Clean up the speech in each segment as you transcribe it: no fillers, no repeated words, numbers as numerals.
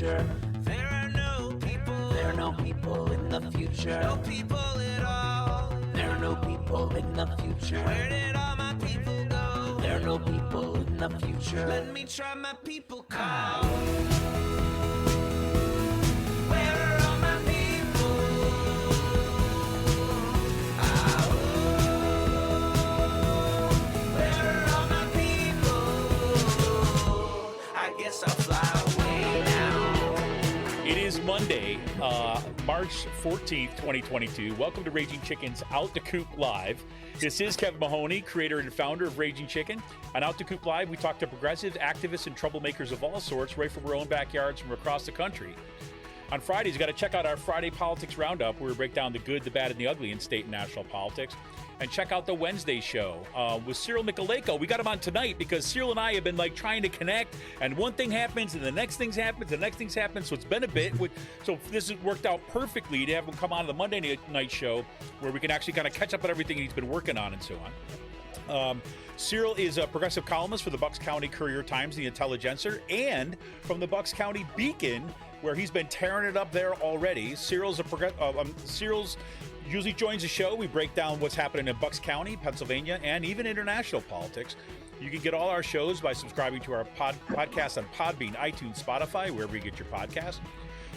future. There are no people. There are no people in the future. No people at all. There are no people in the future. Where did all my people go? There are no people in the future. Let me try my people call. Where are all my people? Where are all my people? I guess I'll fly away now. It is Monday, March 14th, 2022. Welcome to Raging Chicken's Out the Coop Live. This is Kevin Mahoney, creator and founder of Raging Chicken. On Out the Coop Live, we talk to progressives, activists, and troublemakers of all sorts right from our own backyards from across the country. On Fridays, you got to check out our Friday Politics Roundup, where we break down the good, the bad, and the ugly in state and national politics. And check out the Wednesday show with Cyril Mychalejko. We got him on tonight because Cyril and I have been trying to connect, and one thing happens, and the next thing happens, the next thing happens. So it's been a bit. So this has worked out perfectly to have him come on the Monday night show, where we can actually kind of catch up on everything he's been working on and so on. Cyril is a progressive columnist for the Bucks County Courier Times, the Intelligencer, and from the Bucks County Beacon, where he's been tearing it up there already. Cyril's usually joins the show. We break down what's happening in Bucks County, Pennsylvania, and even international politics. You can get all our shows by subscribing to our podcast on Podbean, iTunes, Spotify, wherever you get your podcast.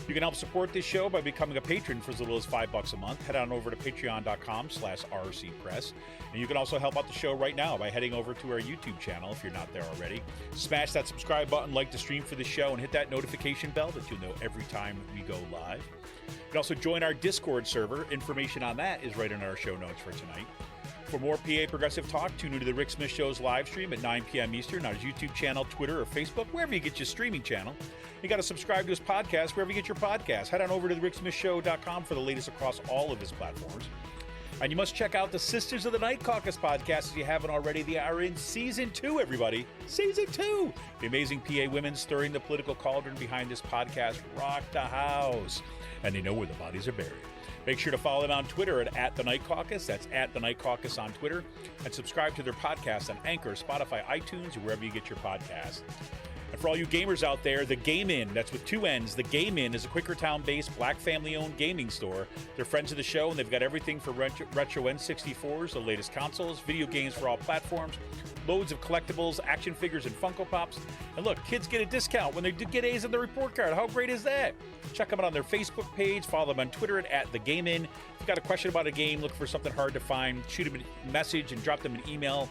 You can help support this show by becoming a patron for as little as $5 a month. Head on over to patreon.com/rcpress. And you can also help out the show right now by heading over to our YouTube channel if you're not there already. Smash that subscribe button, like the stream for the show, and hit that notification bell that you'll know every time we go live. You can also join our Discord server. Information on that is right in our show notes for tonight. For more PA Progressive Talk, tune into the Rick Smith Show's live stream at 9 p.m. Eastern on his YouTube channel, Twitter, or Facebook, wherever you get your streaming channel. You got to subscribe to his podcast wherever you get your podcast. Head on over to thericksmithshow.com for the latest across all of his platforms. And you must check out the Sisters of the Night Caucus podcast if you haven't already. They are in Season 2, everybody. Season 2! The amazing PA women stirring the political cauldron behind this podcast rock the house. And they know where the bodies are buried. Make sure to follow them on Twitter at The Night Caucus. That's at The Night Caucus on Twitter. And subscribe to their podcast on Anchor, Spotify, iTunes, or wherever you get your podcast. And for all you gamers out there, the Game Inn, that's with two N's. The Game Inn is a Quakertown-based black family-owned gaming store. They're friends of the show, and they've got everything for retro N64s, the latest consoles, video games for all platforms, loads of collectibles, action figures, and Funko Pops. And look, kids get a discount when they get A's on the report card. How great is that? Check them out on their Facebook page. Follow them on Twitter at The Game Inn. If you've got a question about a game, look for something hard to find, shoot them a message and drop them an email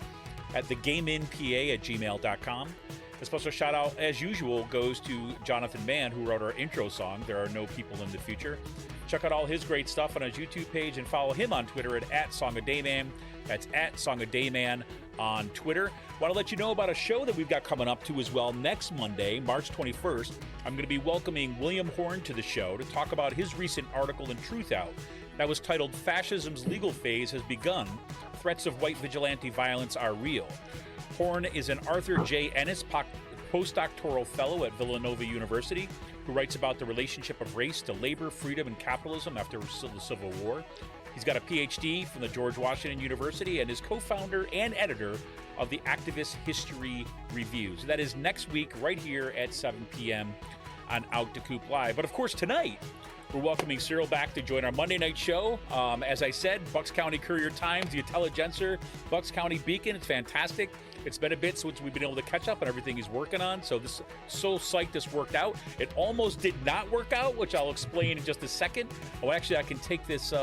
at thegameinpa@gmail.com. A special shout out, as usual, goes to Jonathan Mann, who wrote our intro song, There Are No People in the Future. Check out all his great stuff on his YouTube page and follow him on Twitter at SongAdayMan. That's at SongAdayMan on Twitter. Want to let you know about a show that we've got coming up to as well. Next Monday, March 21st, I'm going to be welcoming William Horn to the show to talk about his recent article in Truth Out that was titled Fascism's Legal Phase Has Begun. Threats of White Vigilante Violence Are Real. Horn is an Arthur J. Ennis postdoctoral fellow at Villanova University who writes about the relationship of race to labor, freedom, and capitalism after the Civil War. He's got a PhD from the George Washington University and is co-founder and editor of the Activist History Review. So that is next week right here at 7 p.m. on Out to Coop Live. But of course, tonight, we're welcoming Cyril back to join our Monday night show. As I said, Bucks County Courier Times, the Intelligencer, Bucks County Beacon. It's fantastic. It's been a bit since we've been able to catch up on everything he's working on. So psyched this worked out. It almost did not work out, which I'll explain in just a second. Oh, actually, I can take this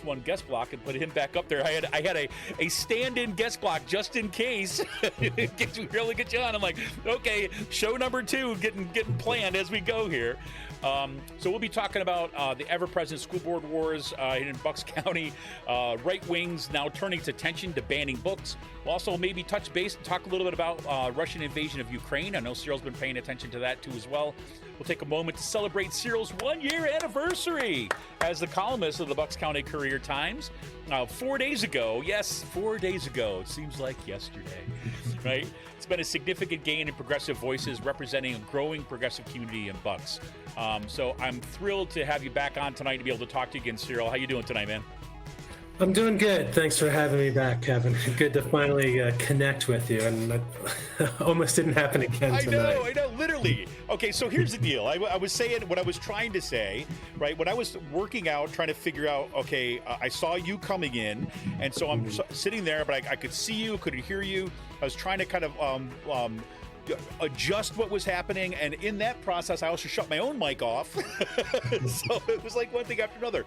one guest block and put him back up there. I had a stand-in guest block just in case. Really get you on. I'm like, okay, show number 2 getting planned as we go here. So we'll be talking about the ever-present school board wars in Bucks County, right wings now turning its attention to banning books. We'll also maybe touch base and talk a little bit about Russian invasion of Ukraine. I know Cyril's been paying attention to that too as well. We'll take a moment to celebrate Cyril's 1-year anniversary as the columnist of the Bucks County Courier Times. 4 days ago, yes, 4 days ago, it seems like yesterday, right? It's been a significant gain in progressive voices representing a growing progressive community in Bucks. So I'm thrilled to have you back on tonight to be able to talk to you again, Cyril. How you doing tonight, man? I'm doing good. Thanks for having me back, Kevin. Good to finally connect with you, and that almost didn't happen again tonight. I know, literally. Okay, so here's the deal. I was saying what I was trying to say, right? When I was working out, trying to figure out, okay, I saw you coming in, and so I'm sitting there, but I could see you, couldn't hear you. I was trying to kind of adjust what was happening, and in that process I also shut my own mic off. So it was like one thing after another.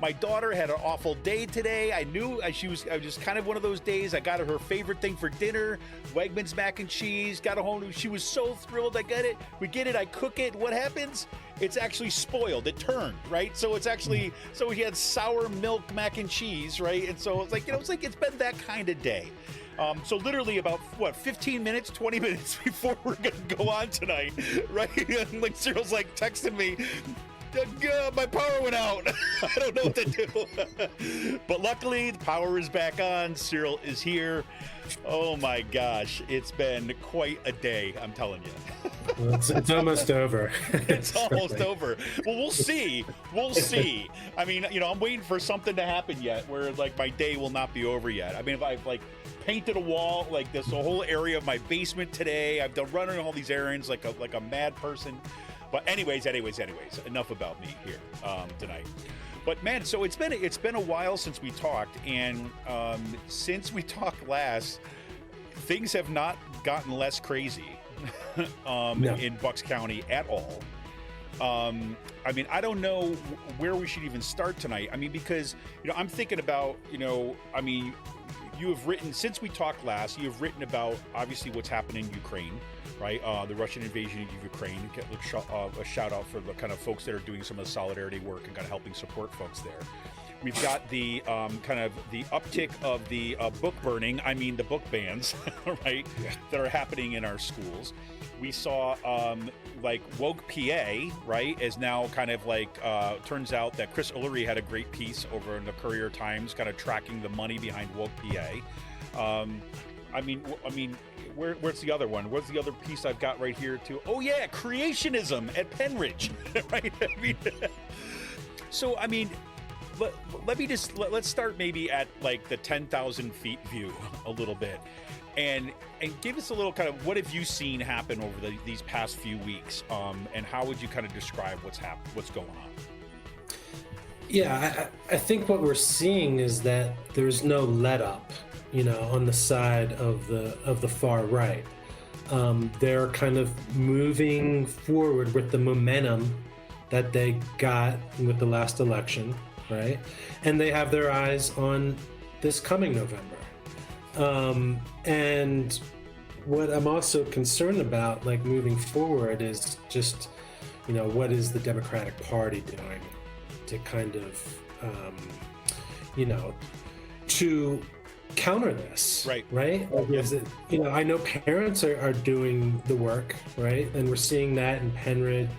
My daughter had an awful day today. I knew I was just kind of one of those days. I got her favorite thing for dinner, Wegmans mac and cheese. Got a whole new, she was so thrilled. I get it, we get it, I cook it. What happens? It's actually spoiled. It turned, right? So it's actually, so he had sour milk mac and cheese, right? And so it's like, it's been that kind of day. So literally about, 15 minutes, 20 minutes before we're going to go on tonight, right? And like Cyril's like texting me, my power went out. I don't know what to do. But luckily the power is back on. Cyril is here. Oh my gosh. It's been quite a day, I'm telling you. Well, it's almost over. It's almost over. Well, we'll see. We'll see. I mean, I'm waiting for something to happen yet where like my day will not be over yet. I mean, if I've like painted a wall, like this whole area of my basement today, I've done running all these errands like a mad person. But anyways, enough about me here tonight. But man, so it's been a while since we talked, and since we talked last, things have not gotten less crazy in Bucks County at all. I mean, I don't know where we should even start tonight. I mean, because I'm thinking about I mean, you have written, since we talked last, you have written about obviously what's happening in Ukraine, right? The Russian invasion of Ukraine. A shout out for the kind of folks that are doing some of the solidarity work and kind of helping support folks there. We've got the kind of the uptick of the book burning, I mean the book bans, right, that are happening in our schools. We saw like Woke PA, right, is now kind of like, turns out that Chris Ullery had a great piece over in the Courier Times kind of tracking the money behind Woke PA. I mean, where's the other one? What's the other piece I've got right here too? Oh yeah, creationism at Penridge, right? I mean, so I mean, let's start maybe at like the 10,000 feet view a little bit, and give us a little kind of what have you seen happen over these past few weeks, and how would you kind of describe what's going on? Yeah, I think what we're seeing is that there's no let up, on the side of the far right. They're kind of moving forward with the momentum that they got with the last election, right? And they have their eyes on this coming November. And what I'm also concerned about, like moving forward, is just, what is the Democratic Party doing to kind of, to counter this, right? Is it, I know parents are doing the work, right? And we're seeing that in Penridge,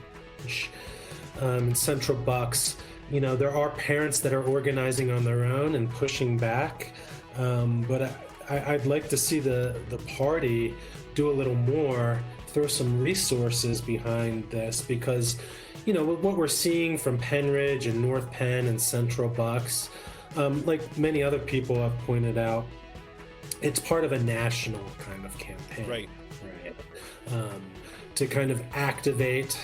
in Central Bucks. There are parents that are organizing on their own and pushing back, but I'd like to see the party do a little more, throw some resources behind this, because what we're seeing from Penridge and North Penn and Central Bucks, like many other people have pointed out, it's part of a national kind of campaign, right? To kind of activate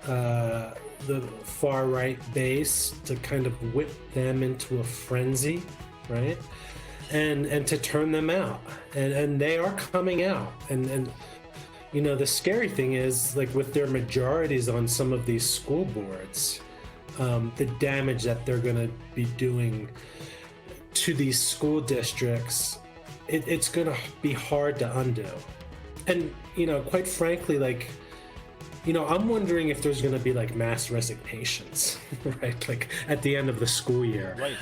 the far right base, to kind of whip them into a frenzy, right? And to turn them out, and they are coming out, and the scary thing is, like, with their majorities on some of these school boards, the damage that they're going to be doing to these school districts, it's going to be hard to undo. And quite frankly, like, I'm wondering if there's going to be like mass resignations, right? Like at the end of the school year, right?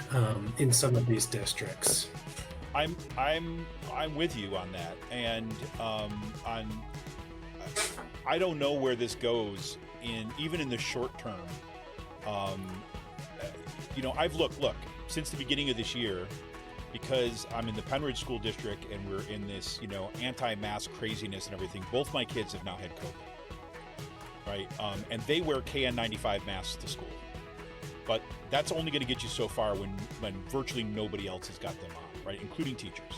In some of these districts. I'm with you on that, and I don't know where this goes even in the short term. I've looked since the beginning of this year, because I'm in the Penridge School District and we're in this anti-mask craziness and everything. Both my kids have now had COVID, right? And they wear KN95 masks to school. But that's only going to get you so far when virtually nobody else has got them on, right? Including teachers,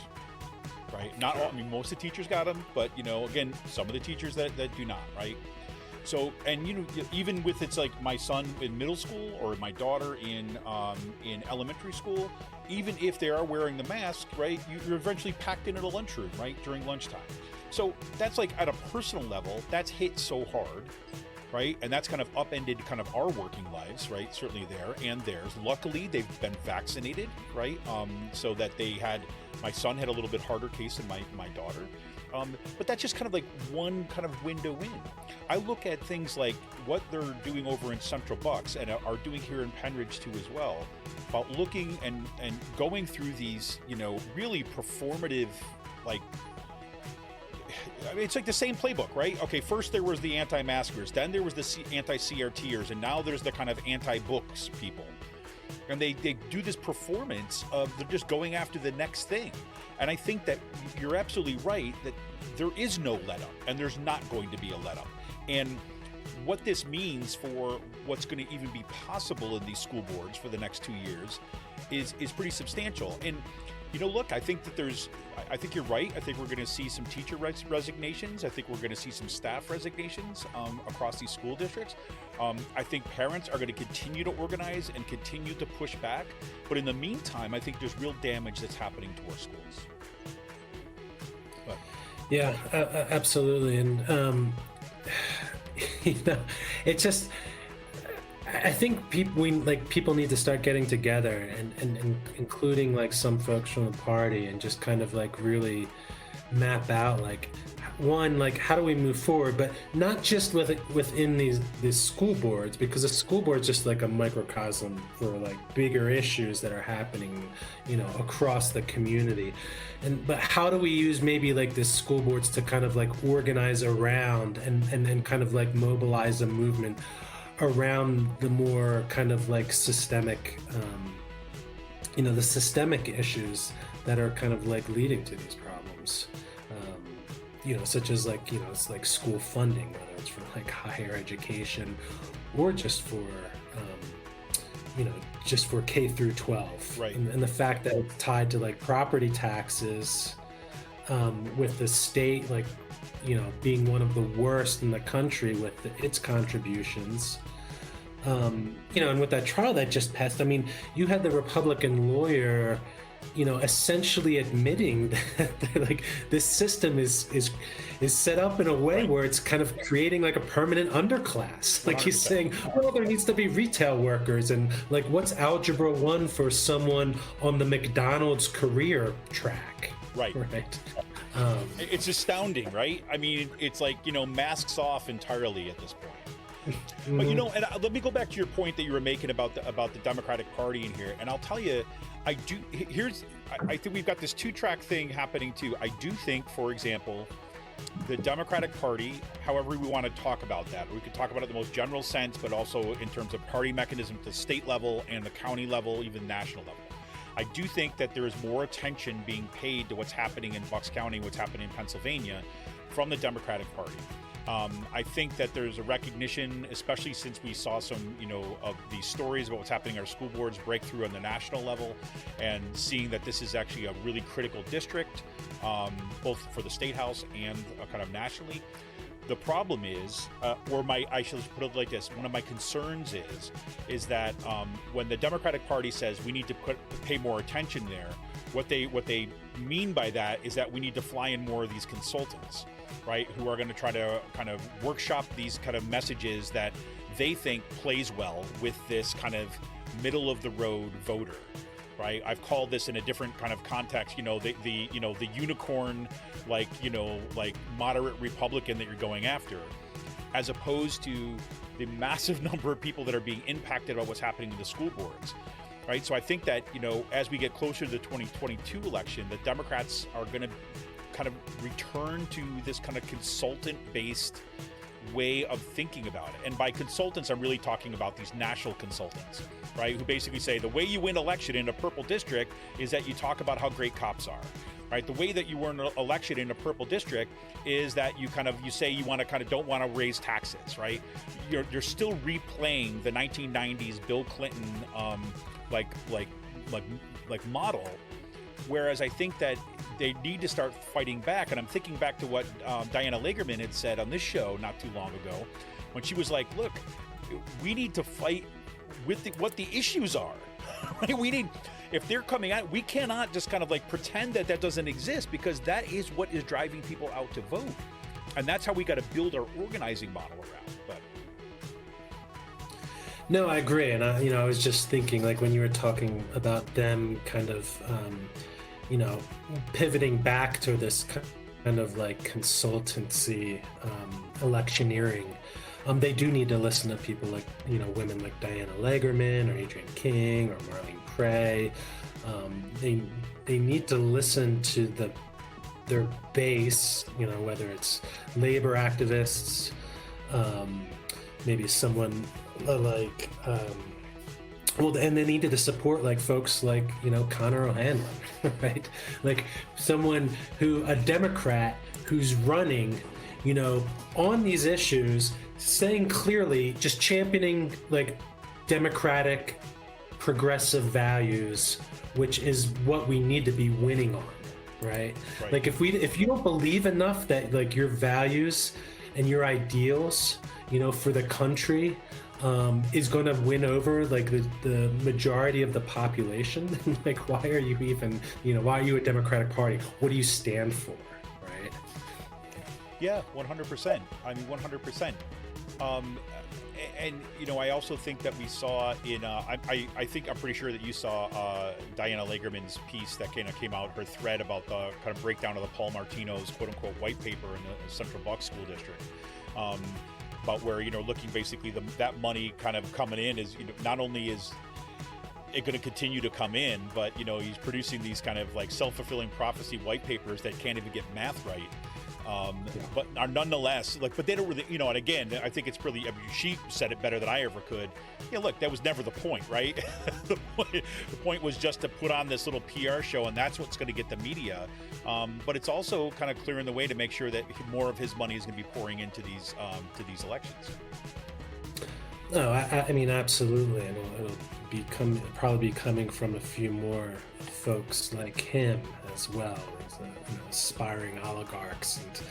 right? Not all, I mean, most of the teachers got them, but again, some of the teachers that do not, right? So, and even with, it's like my son in middle school or my daughter in elementary school, even if they are wearing the mask, right, you're eventually packed into the lunchroom, right, during lunchtime. So that's like at a personal level, that's hit so hard, right? And that's kind of upended kind of our working lives, right? Certainly there and theirs. Luckily, they've been vaccinated, right? So that my son had a little bit harder case than my daughter. But that's just kind of like one kind of window in. I look at things like what they're doing over in Central Bucks and are doing here in Penridge too as well, about looking and going through these, really performative, like, I mean, it's like the same playbook, right? Okay, first there was the anti-maskers, then there was the anti-CRTers, and now there's the kind of anti-books people. And they do this performance of they're just going after the next thing. And I think that you're absolutely right that there is no let up, and there's not going to be a let up. And what this means for what's going to even be possible in these school boards for the next 2 years is pretty substantial. And look, I think I think you're right. I think we're going to see some teacher resignations. I think we're going to see some staff resignations across these school districts. I think parents are going to continue to organize and continue to push back. But in the meantime, I think there's real damage that's happening to our schools. But, yeah, absolutely. And, it's just, I think people need to start getting together and including like some folks from the party and just kind of like really map out like how do we move forward, but not just within these school boards, because the school board's just like a microcosm for like bigger issues that are happening across the community. But how do we use maybe like the school boards to kind of like organize around and kind of like mobilize a movement around the more kind of like systemic, the systemic issues that are kind of like leading to these problems, such as like, it's like school funding, whether it's for like higher education or just for, just for K through 12. Right. And the fact that it's tied to like property taxes, with the state, like, being one of the worst in the country with its contributions. And with that trial that just passed, I mean, you had the Republican lawyer, essentially admitting that like this system is set up in a way where it's kind of creating like a permanent underclass. Like 100%. He's saying, well, there needs to be retail workers, and like what's Algebra 1 for someone on the McDonald's career track? Right. It's astounding, right? I mean, it's like, masks off entirely at this point. But and let me go back to your point that you were making about the Democratic Party in here, and I'll tell you, I think we've got this two-track thing happening too. I do think, for example, the Democratic Party, however we want to talk about that, we could talk about it in the most general sense, but also in terms of party mechanism at the state level and the county level, even national level. I do think that there is more attention being paid to what's happening in Bucks County, what's happening in Pennsylvania, from the Democratic Party. I think that there's a recognition, especially since we saw some, of these stories about what's happening in our school boards break through on the national level, and seeing that this is actually a really critical district, both for the state house and kind of nationally. The problem is, I should put it like this: one of my concerns is that when the Democratic Party says we need to pay more attention there, what they mean by that is that we need to fly in more of these consultants, right, who are going to try to kind of workshop these kind of messages that they think plays well with this kind of middle of the road voter, right? I've called this in a different kind of context, the unicorn, like moderate Republican that you're going after, as opposed to the massive number of people that are being impacted by what's happening in the school boards, right? So I think that, as we get closer to the 2022 election, the Democrats are going to kind of return to this kind of consultant-based way of thinking about it. And by consultants, I'm really talking about these national consultants, right? Who basically say the way you win election in a purple district is that you talk about how great cops are, right? The way that you win an election in a purple district is that you say you want to don't want to raise taxes, right? You're still replaying the 1990s Bill Clinton like model. Whereas I think that they need to start fighting back. And I'm thinking back to what Diana Lagerman had said on this show not too long ago, when she was like, look, we need to fight with what the issues are. Right? If they're coming out, we cannot just pretend that doesn't exist, because that is what is driving people out to vote. And that's how we got to build our organizing model around. But no, I agree. And I was just thinking, like, when you were talking about them pivoting back to this kind of like consultancy, electioneering, they do need to listen to people like, women like Diana Lagerman or Adrienne King or Marlene Cray. They need to listen to their base, whether it's labor activists, maybe someone like, and they needed to support like folks like, Connor O'Hanlon, right? Like a Democrat who's running, on these issues, saying clearly, just championing like democratic, progressive values, which is what we need to be winning on, right? Like if you don't believe enough that like your values and your ideals, for the country, is going to win over like the majority of the population, like why are you even, why are you a Democratic Party? What do you stand for, right? Yeah, 100%. I mean, 100%. And I also think that we saw in I'm pretty sure that you saw Diana Lagerman's piece that came out, her thread about the kind of breakdown of the Paul Martino's quote unquote white paper in the Central Bucks School District. About where, looking basically that money kind of coming in is, not only is it going to continue to come in, but, he's producing these kind of like self-fulfilling prophecy white papers that can't even get math right. But are nonetheless but they don't really, and again, I think it's really, she said it better than I ever could. Look, that was never the point, right? The point was just to put on this little PR show, and that's what's going to get the media. But it's also kind of clearing the way to make sure that more of his money is going to be pouring into these elections. No, I mean, absolutely, and it'll probably be coming from a few more folks like him as well, aspiring oligarchs, and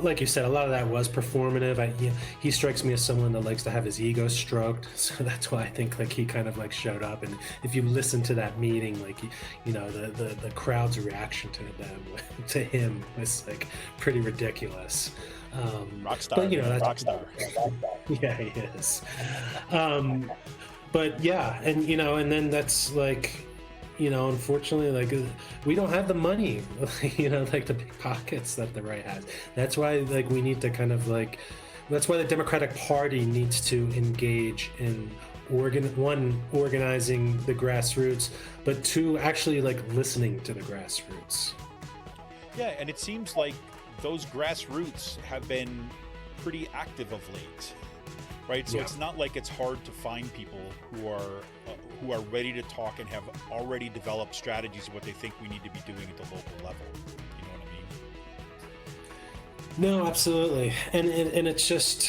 like you said, a lot of that was performative. He strikes me as someone that likes to have his ego stroked, so that's why I think like he kind of like showed up. And if you listen to that meeting, like the crowd's reaction to him was like pretty ridiculous. Rockstar, but that's rockstar. Yeah, he is. But yeah, and and then that's like, unfortunately, like we don't have the money, like the big pockets that the right has. That's why like we need to kind of like, that's why the Democratic Party needs to engage in organizing the grassroots, but two, actually like listening to the grassroots. Yeah, and it seems like those grassroots have been pretty active of late, right? So It's not like it's hard to find people who are ready to talk and have already developed strategies of what they think we need to be doing at the local level. You know what I mean? No, absolutely, and it's just,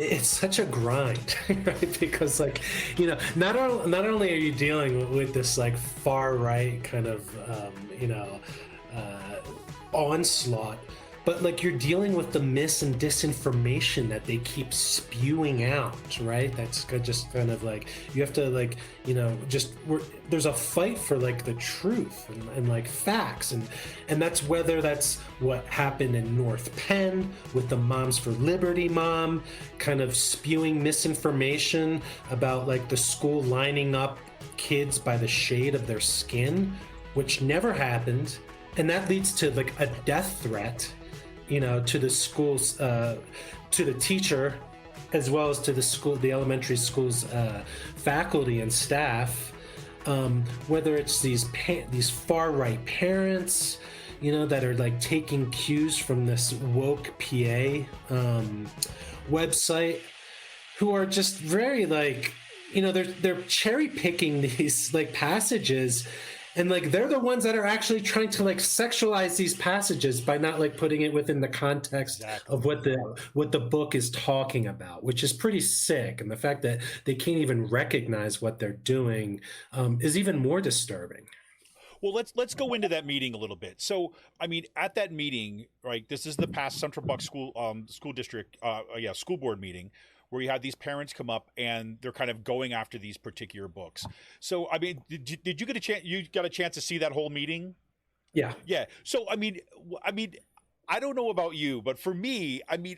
it's such a grind, right? Because like, not only are you dealing with this like far right kind of onslaught, but like you're dealing with the mis and disinformation that they keep spewing out, right? That's just kind of like, you have to like, there's a fight for like the truth and like facts, and that's whether that's what happened in North Penn with the Moms for Liberty mom kind of spewing misinformation about like the school lining up kids by the shade of their skin, which never happened, and that leads to like a death threat, to the schools, to the teacher, as well as to the elementary school's faculty and staff. Whether it's these far right parents, that are like taking cues from this woke PA website, who are just very like, they're cherry picking these like passages, and like they're the ones that are actually trying to like sexualize these passages by not like putting it within the context of what the book is talking about, which is pretty sick. And the fact that they can't even recognize what they're doing is even more disturbing. Well, let's go into that meeting a little bit. So, I mean, at that meeting, right? This is the past Central Bucks school district, school board meeting, where you had these parents come up and they're kind of going after these particular books. So, I mean, did you get a chance? You got a chance to see that whole meeting? Yeah. Yeah. So, I mean, I don't know about you, but for me, I mean,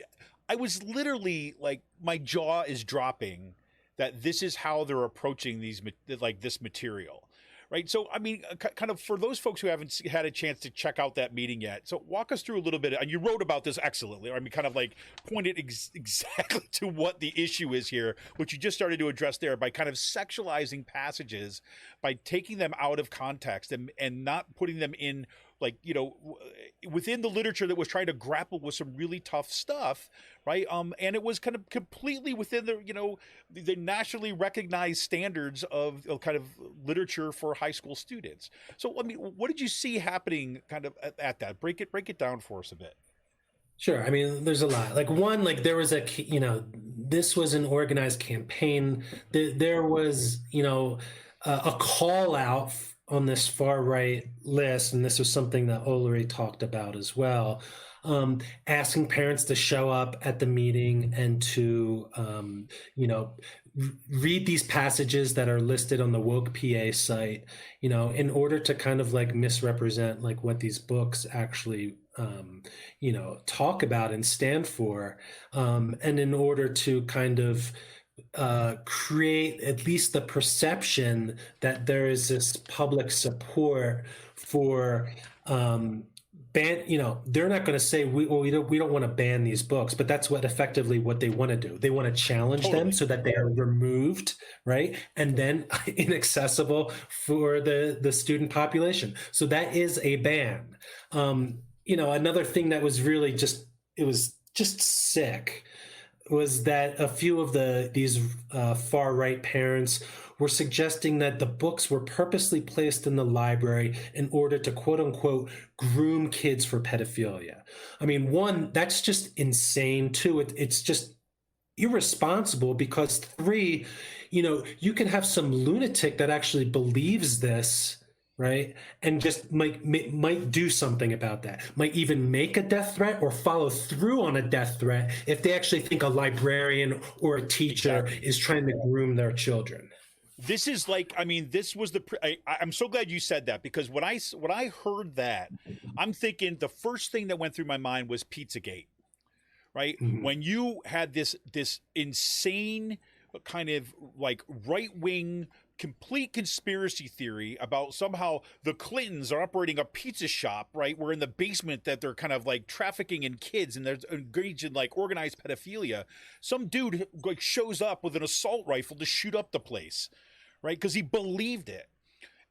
I was literally like, my jaw is dropping that this is how they're approaching this material. Right. So, I mean, kind of for those folks who haven't had a chance to check out that meeting yet. So walk us through a little bit. And you wrote about this excellently. I mean, kind of like pointed exactly to what the issue is here, which you just started to address there by kind of sexualizing passages, by taking them out of context and not putting them in like, within the literature that was trying to grapple with some really tough stuff, right? And it was kind of completely within the nationally recognized standards of kind of literature for high school students. So, I mean, what did you see happening kind of at that? Break it down for us a bit. Sure. I mean, there's a lot. Like one, like there was this was an organized campaign. There was, a call out on this far right list, and this was something that Ulrich talked about as well, asking parents to show up at the meeting and to, read these passages that are listed on the woke PA site, in order to kind of like misrepresent like what these books actually, talk about and stand for, and in order to kind of create at least the perception that there is this public support for they're not going to say we don't want to ban these books, but that's what they want to do. They want to challenge them so that they are removed, right, and then inaccessible for the student population. So that is a ban. Another thing that was really just sick was that a few of these far right parents were suggesting that the books were purposely placed in the library in order to quote unquote groom kids for pedophilia. I mean, one, that's just insane. Two, it's just irresponsible, because three, you can have some lunatic that actually believes this, right, and just might do something about that, might even make a death threat or follow through on a death threat if they actually think a librarian or a teacher is trying to groom their children. This is like, I mean, this was I'm so glad you said that, because when I heard that, I'm thinking the first thing that went through my mind was Pizzagate, right? Mm-hmm. When you had this insane kind of like right-wing complete conspiracy theory about somehow the Clintons are operating a pizza shop, right? We're in the basement, that they're kind of like trafficking in kids and they're engaged in like organized pedophilia. Some dude like shows up with an assault rifle to shoot up the place, right? Because he believed it.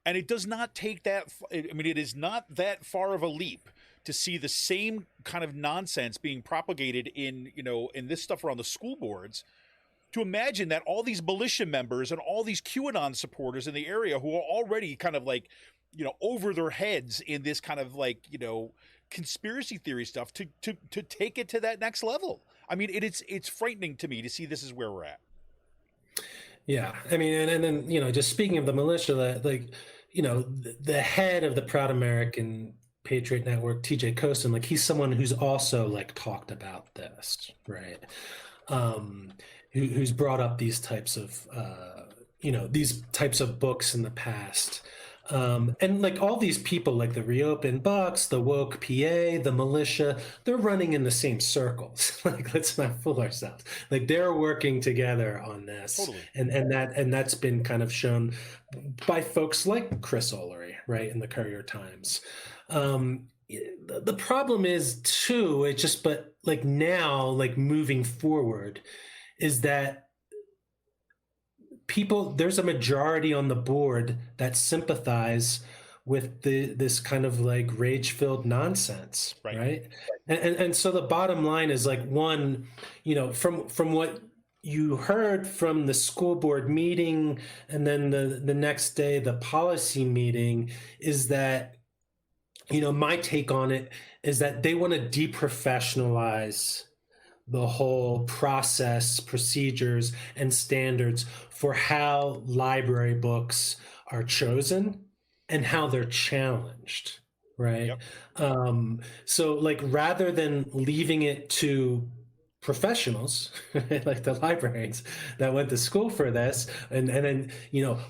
And it does not take that. I mean, it is not that far of a leap to see the same kind of nonsense being propagated in this stuff around the school boards, to imagine that all these militia members and all these QAnon supporters in the area who are already kind of like, over their heads in this kind of like, conspiracy theory stuff, to take it to that next level. I mean, it's frightening to me to see this is where we're at. Yeah. I mean, and then, just speaking of the militia, like, the head of the Proud American Patriot Network, TJ Coaston, like he's someone who's also like talked about this, right? Who's brought up these types of books in the past, and like all these people, like the Reopen Bucks, the woke PA, the militia, they're running in the same circles. Like, let's not fool ourselves. Like, they're working together on this, totally. and that's been kind of shown by folks like Chris Ulrich, right, in the Courier Times. The problem is too, but like now, like moving forward, is that there's a majority on the board that sympathize with this kind of like rage-filled nonsense, right? And so the bottom line is like, one, from what you heard from the school board meeting, and then the next day the policy meeting, is that, my take on it is that they want to deprofessionalize the whole process, procedures, and standards for how library books are chosen and how they're challenged, right? Yep. So like, rather than leaving it to professionals like the librarians that went to school for this, and then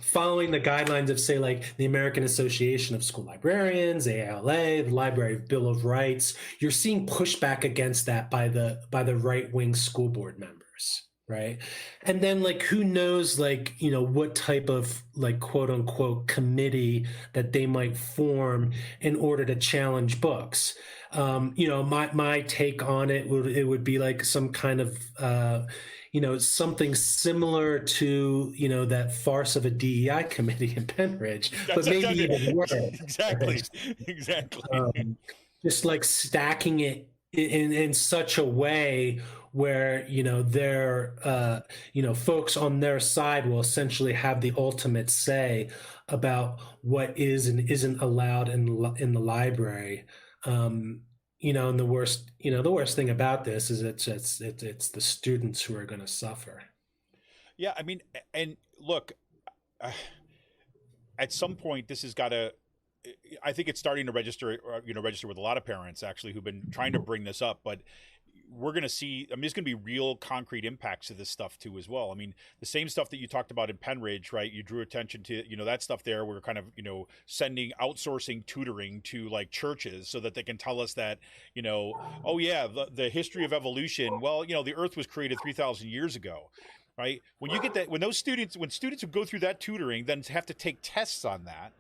following the guidelines of, say, like the American Association of School Librarians, ALA, the Library Bill of Rights, you're seeing pushback against that by the right-wing school board members, right? And then, like, who knows, like, what type of, like, quote unquote committee that they might form in order to challenge books. My take on it would be like some kind of something similar to that farce of a DEI committee in Penridge, but maybe even worse. Exactly. Just like stacking it in such a way where their folks on their side will essentially have the ultimate say about what is and isn't allowed in the library. And the worst thing about this is it's the students who are going to suffer. Yeah, I mean, and look, at some point this has got to. I think it's starting to register with a lot of parents actually who've been trying to bring this up, but we're going to see, there's going to be real concrete impacts to this stuff too as well. I mean, the same stuff that you talked about in Penridge, right? You drew attention to, that stuff there. We're kind of, outsourcing tutoring to like churches so that they can tell us that, oh yeah, the history of evolution. Well, the earth was created 3,000 years ago. Right. When you get that, when students who go through that tutoring then have to take tests on that,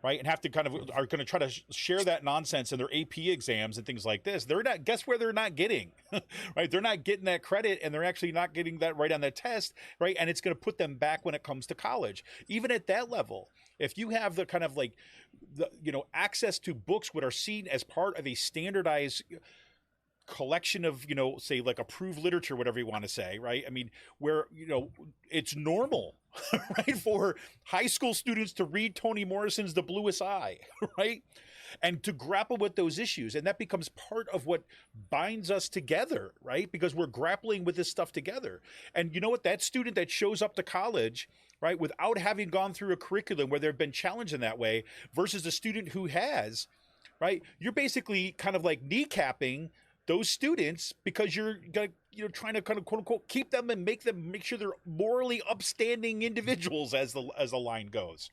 right, and have to are going to try to share that nonsense in their AP exams and things like this. They're not. Guess where they're not getting, right? They're not getting that credit, and they're actually not getting that right on that test, right? And it's going to put them back when it comes to college. Even at that level, if you have the kind of like, access to books what are seen as part of a standardized collection of, say like approved literature, whatever you want to say, right? I mean, where, it's normal, right, for high school students to read Toni Morrison's The Bluest Eye, right? And to grapple with those issues. And that becomes part of what binds us together, right? Because we're grappling with this stuff together. And you know what? That student that shows up to college, right, without having gone through a curriculum where they've been challenged in that way versus a student who has, right? You're basically kind of like kneecapping those students because you're trying to kind of quote unquote keep them and make sure they're morally upstanding individuals as the line goes.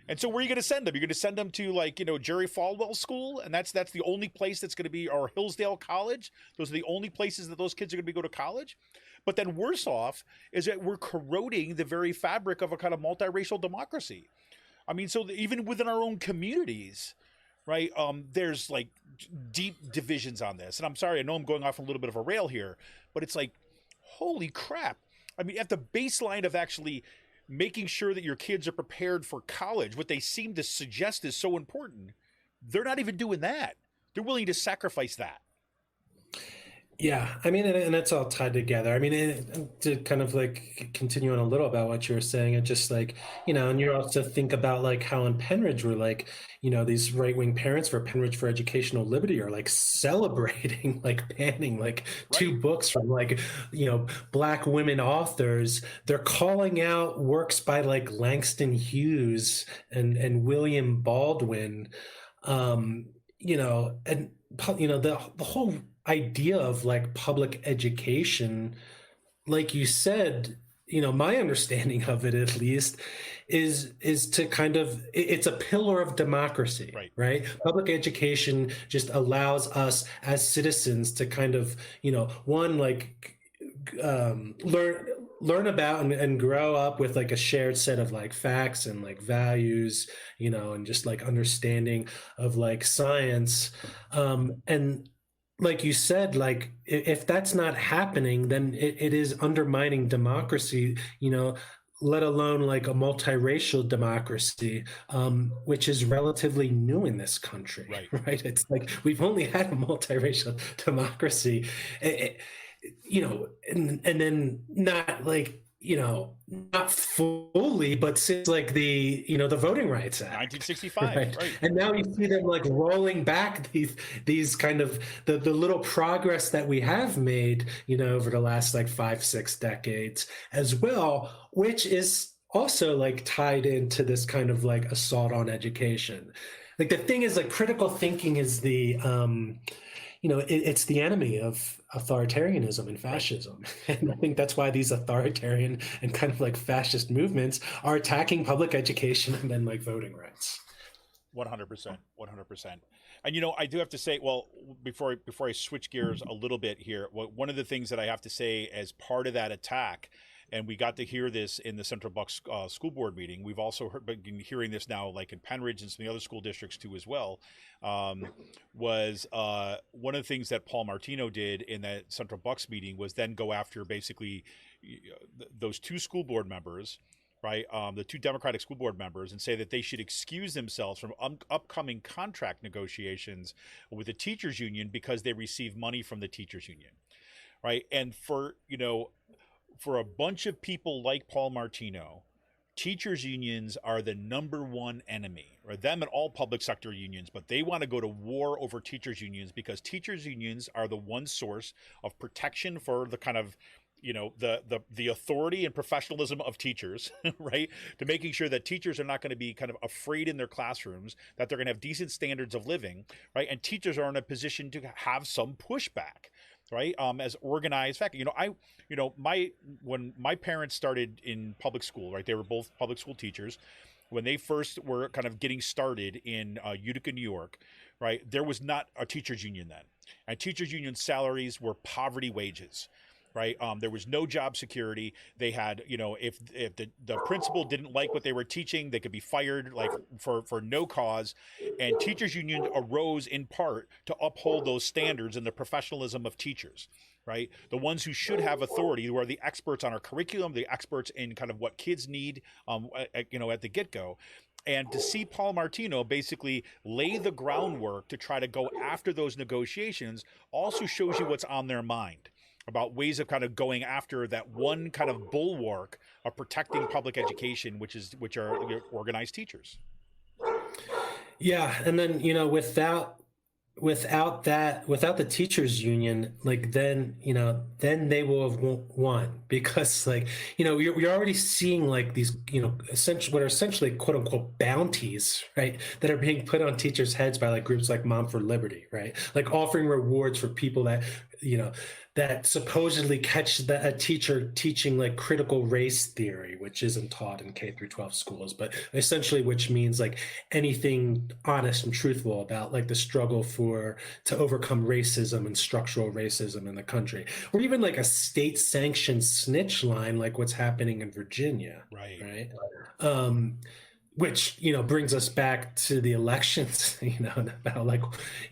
And so where are you going to send them? You're going to send them to like, Jerry Falwell School, and that's the only place that's going to be, or Hillsdale College. Those are the only places that those kids are going to go to college. But then worse off is that we're corroding the very fabric of a kind of multiracial democracy. I mean, so even within our own communities, right, there's like deep divisions on this. And I'm sorry, I know I'm going off a little bit of a rail here, but it's like, holy crap. I mean, at the baseline of actually making sure that your kids are prepared for college, what they seem to suggest is so important, they're not even doing that. They're willing to sacrifice that. Yeah, I mean, and it's all tied together. I mean, to kind of like continue on a little about what you were saying, and just like, and you also think about like how in Penridge we're like, these right-wing parents for Penridge for Educational Liberty are like celebrating, like banning like two books from like, Black women authors. They're calling out works by like Langston Hughes and William Baldwin, and the whole idea of like public education, like you said, my understanding of it at least is to kind of, it's a pillar of democracy, right? Public education just allows us as citizens to kind of, one, like learn about and grow up with like a shared set of like facts and like values, and just like understanding of like science, and like you said, like if that's not happening, then it is undermining democracy, let alone like a multiracial democracy, which is relatively new in this country, Right. right? It's like we've only had a multiracial democracy, and then not like, not fully, but since like the Voting Rights Act, 1965, right. And now you see them like rolling back these kind of the little progress that we have made, over the last like 5-6 decades as well, which is also like tied into this kind of like assault on education. Like the thing is, like critical thinking is it's the enemy of authoritarianism and fascism. And I think that's why these authoritarian and kind of like fascist movements are attacking public education and then like voting rights. 100%. And I do have to say, well, before I switch gears a little bit here, one of the things that I have to say as part of that attack, and we got to hear this in the Central Bucks school board meeting. We've also been hearing this now, like in Penridge and some of the other school districts too, as well. Was one of the things that Paul Martino did in that Central Bucks meeting was then go after basically those two school board members, right? The two Democratic school board members, and say that they should excuse themselves from upcoming contract negotiations with the teachers union because they receive money from the teachers union, right? And for a bunch of people like Paul Martino, teachers unions are the #1 enemy, or them and all public sector unions, but they want to go to war over teachers unions because teachers unions are the one source of protection for the kind of, the authority and professionalism of teachers, right? To making sure that teachers are not going to be kind of afraid in their classrooms, that they're going to have decent standards of living, right? And teachers are in a position to have some pushback, right? As organized fact, when my parents started in public school, right? They were both public school teachers. When they first were kind of getting started in Utica, New York, right? There was not a teachers union then, and teachers union salaries were poverty wages. Right. There was no job security. They had, if the principal didn't like what they were teaching, they could be fired like for no cause. And teachers union arose in part to uphold those standards and the professionalism of teachers. Right. The ones who should have authority, who are the experts on our curriculum, the experts in kind of what kids need, at the get-go. And to see Paul Martino basically lay the groundwork to try to go after those negotiations also shows you what's on their mind about ways of kind of going after that one kind of bulwark of protecting public education, which are organized teachers. Yeah, and then without the teachers union, like then they will have won, because like you're already seeing like these essentially quote unquote bounties, right, that are being put on teachers' heads by like groups like Mom for Liberty, right, like offering rewards for people that that supposedly catch a teacher teaching like critical race theory, which isn't taught in K-12 schools, but essentially which means like anything honest and truthful about like the struggle to overcome racism and structural racism in the country, or even like a state-sanctioned snitch line like what's happening in Virginia, right? Which brings us back to the elections, about like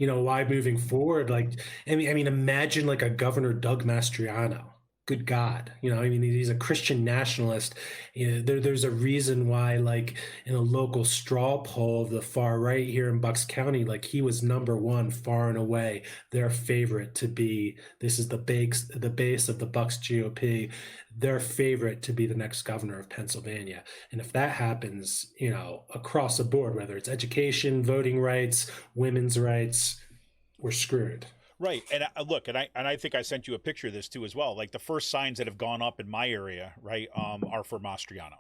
why moving forward, like I mean imagine like a Governor Doug Mastriano. Good God, he's a Christian nationalist. There's a reason why, like in a local straw poll of the far right here in Bucks County, like he was #1 far and away, their favorite to be. This is the base of the Bucks GOP, their favorite to be the next governor of Pennsylvania. And if that happens, across the board, whether it's education, voting rights, women's rights, we're screwed. Right. And look, and I think I sent you a picture of this too as well. Like the first signs that have gone up in my area, right, are for Mastriano.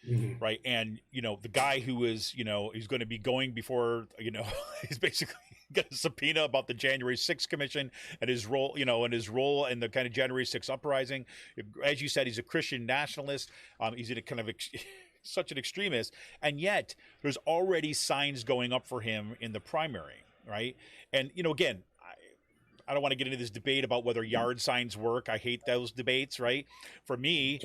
Mm-hmm. Right. And, the guy who is, he's going to be going before, he's basically got a subpoena about the January 6th commission and his role, in the kind of January 6th uprising. As you said, he's a Christian nationalist. He's in a kind of such an extremist. And yet there's already signs going up for him in the primary. Right. And, again, I don't want to get into this debate about whether yard signs work. I hate those debates, right? For me,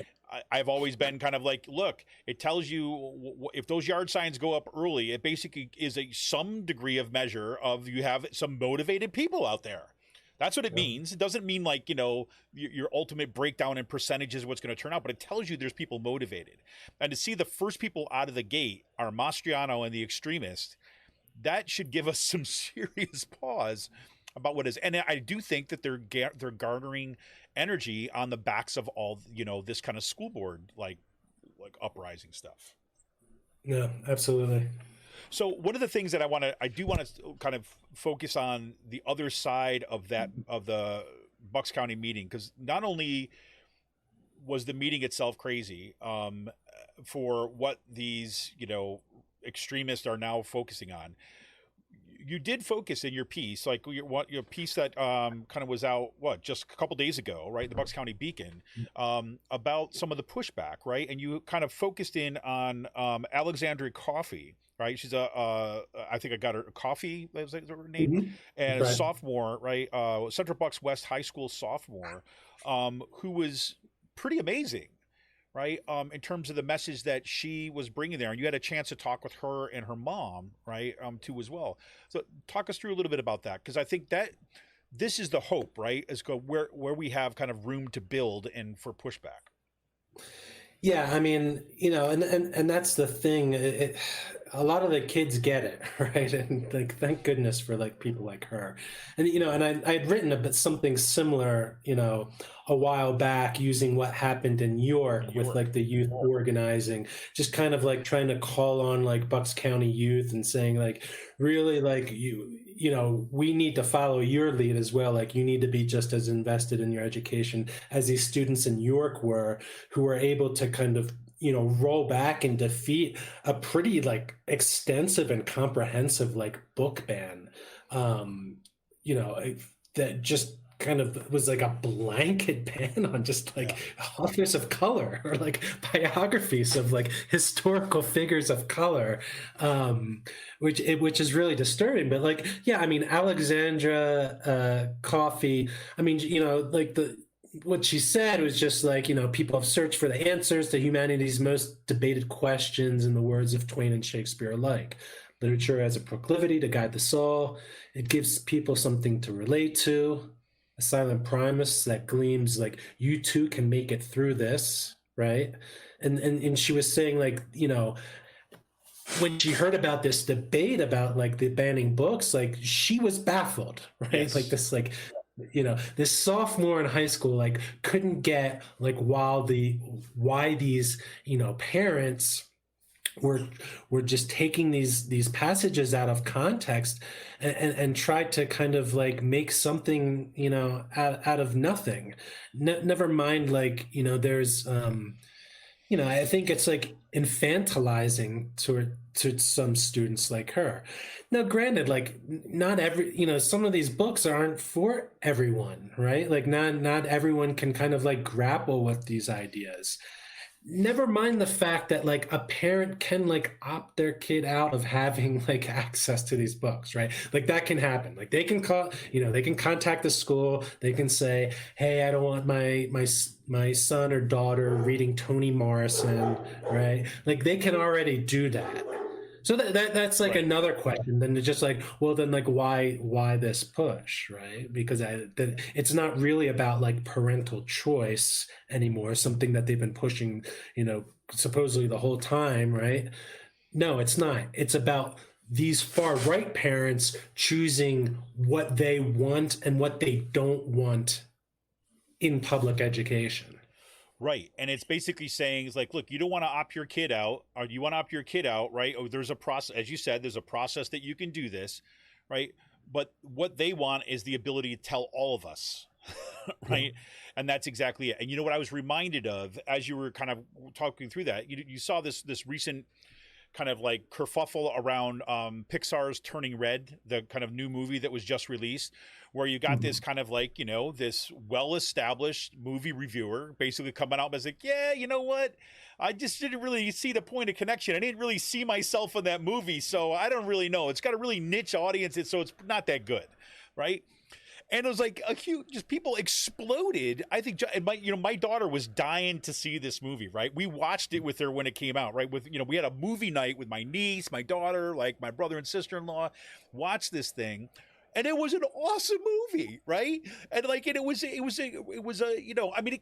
I've always been kind of like, look, it tells you if those yard signs go up early, it basically is some degree of measure of you have some motivated people out there That's what it means. It doesn't mean like, your ultimate breakdown in percentages, what's going to turn out, but it tells you there's people motivated. And to see the first people out of the gate are Mastriano and the extremist, that should give us some serious pause about what is. And I do think that they're garnering energy on the backs of all, this kind of school board, like uprising stuff. Yeah, absolutely. So one of the things that I do want to kind of focus on the other side of the Bucks County meeting, because not only was the meeting itself crazy for what these, extremists are now focusing on. You did focus in your piece, like your piece that kind of was out, just a couple days ago, right? The Bucks County Beacon, about some of the pushback, right? And you kind of focused in on Alexandria Coffey, right? She's I think I got her Coffey, is that her name? Mm-hmm. And Right. a sophomore, right? Central Bucks West High School sophomore, who was pretty amazing, right? In terms of the message that she was bringing there, and you had a chance to talk with her and her mom, right? Too as well. So talk us through a little bit about that, because I think that this is the hope, right? Is where we have kind of room to build and for pushback. Yeah, I mean, and that's the thing. A lot of the kids get it, right? And like, thank goodness for like people like her. And and I had written about something similar, a while back, using what happened in York with like the youth organizing, just kind of like trying to call on like Bucks County youth and saying like, really, like we need to follow your lead as well. Like, you need to be just as invested in your education as these students in York were, who were able to kind of roll back and defeat a pretty like extensive and comprehensive like book ban, that just kind of was like a blanket ban on just like authors of color, or like biographies of like historical figures of color, which is really disturbing. But like, yeah, I mean, Alexandra Coffey, I mean, like what she said was just like, people have searched for the answers to humanity's most debated questions, in the words of Twain and Shakespeare alike. Literature has a proclivity to guide the soul. It gives people something to relate to, a silent promise that gleams like, you too can make it through this, right? And she was saying like, when she heard about this debate about like the banning books, like she was baffled, right? Yes. Like this, like, this sophomore in high school, like, couldn't get like why these parents were just taking these passages out of context and tried to kind of like make something out of nothing. Never mind, like, there's I think it's like infantilizing to some students like her. Now, granted, like, not every, some of these books aren't for everyone, right? Like, not everyone can kind of like grapple with these ideas. Never mind the fact that like a parent can like opt their kid out of having like access to these books, right? Like, that can happen. Like, they can call, they can contact the school. They can say, hey, I don't want my son or daughter reading Toni Morrison, right? Like, they can already do that. So that's like another question. Then it's just like, well, then like, why this push, right? Because it's not really about like parental choice anymore, something that they've been pushing, supposedly the whole time, right? No, it's not. It's about these far right parents choosing what they want and what they don't want in public education. Right. And it's basically saying, it's like, look, you don't want to opt your kid out, or you want to opt your kid out, right? Or there's a process, as you said, there's a process that you can do this, right? But what they want is the ability to tell all of us, right? And that's exactly it. And you know what I was reminded of as you were kind of talking through that? You saw this recent kind of like kerfuffle around Pixar's Turning Red, the kind of new movie that was just released, where you got this kind of like, this well-established movie reviewer basically coming out and like, yeah, you know what? I just didn't really see the point of connection. I didn't really see myself in that movie, so I don't really know. It's got a really niche audience, so it's not that good, right? And it was like just people exploded. I think my daughter was dying to see this movie, right? We watched it with her when it came out, right? With, we had a movie night with my niece, my daughter, like my brother and sister-in-law, watched this thing. and it was an awesome movie, right? And like, and it was a, you know, I mean,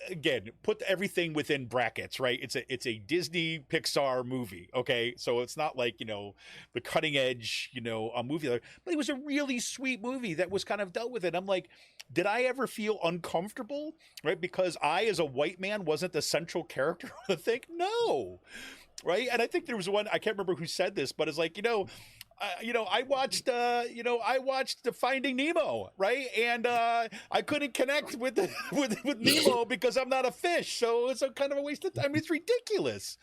again, put everything within brackets, right? It's a Disney Pixar movie, okay? So it's not like, you know, the cutting edge, you know, a movie, but it was a really sweet movie that was kind of dealt with it. I'm like, did I ever feel uncomfortable, right? Because I, as a white man, wasn't the central character of the thing? No, right? And I think there was one, I can't remember who said this, but it's like, I watched the Finding Nemo, right? And I couldn't connect with with Nemo because I'm not a fish, so it's a kind of a waste of time. I mean, it's ridiculous,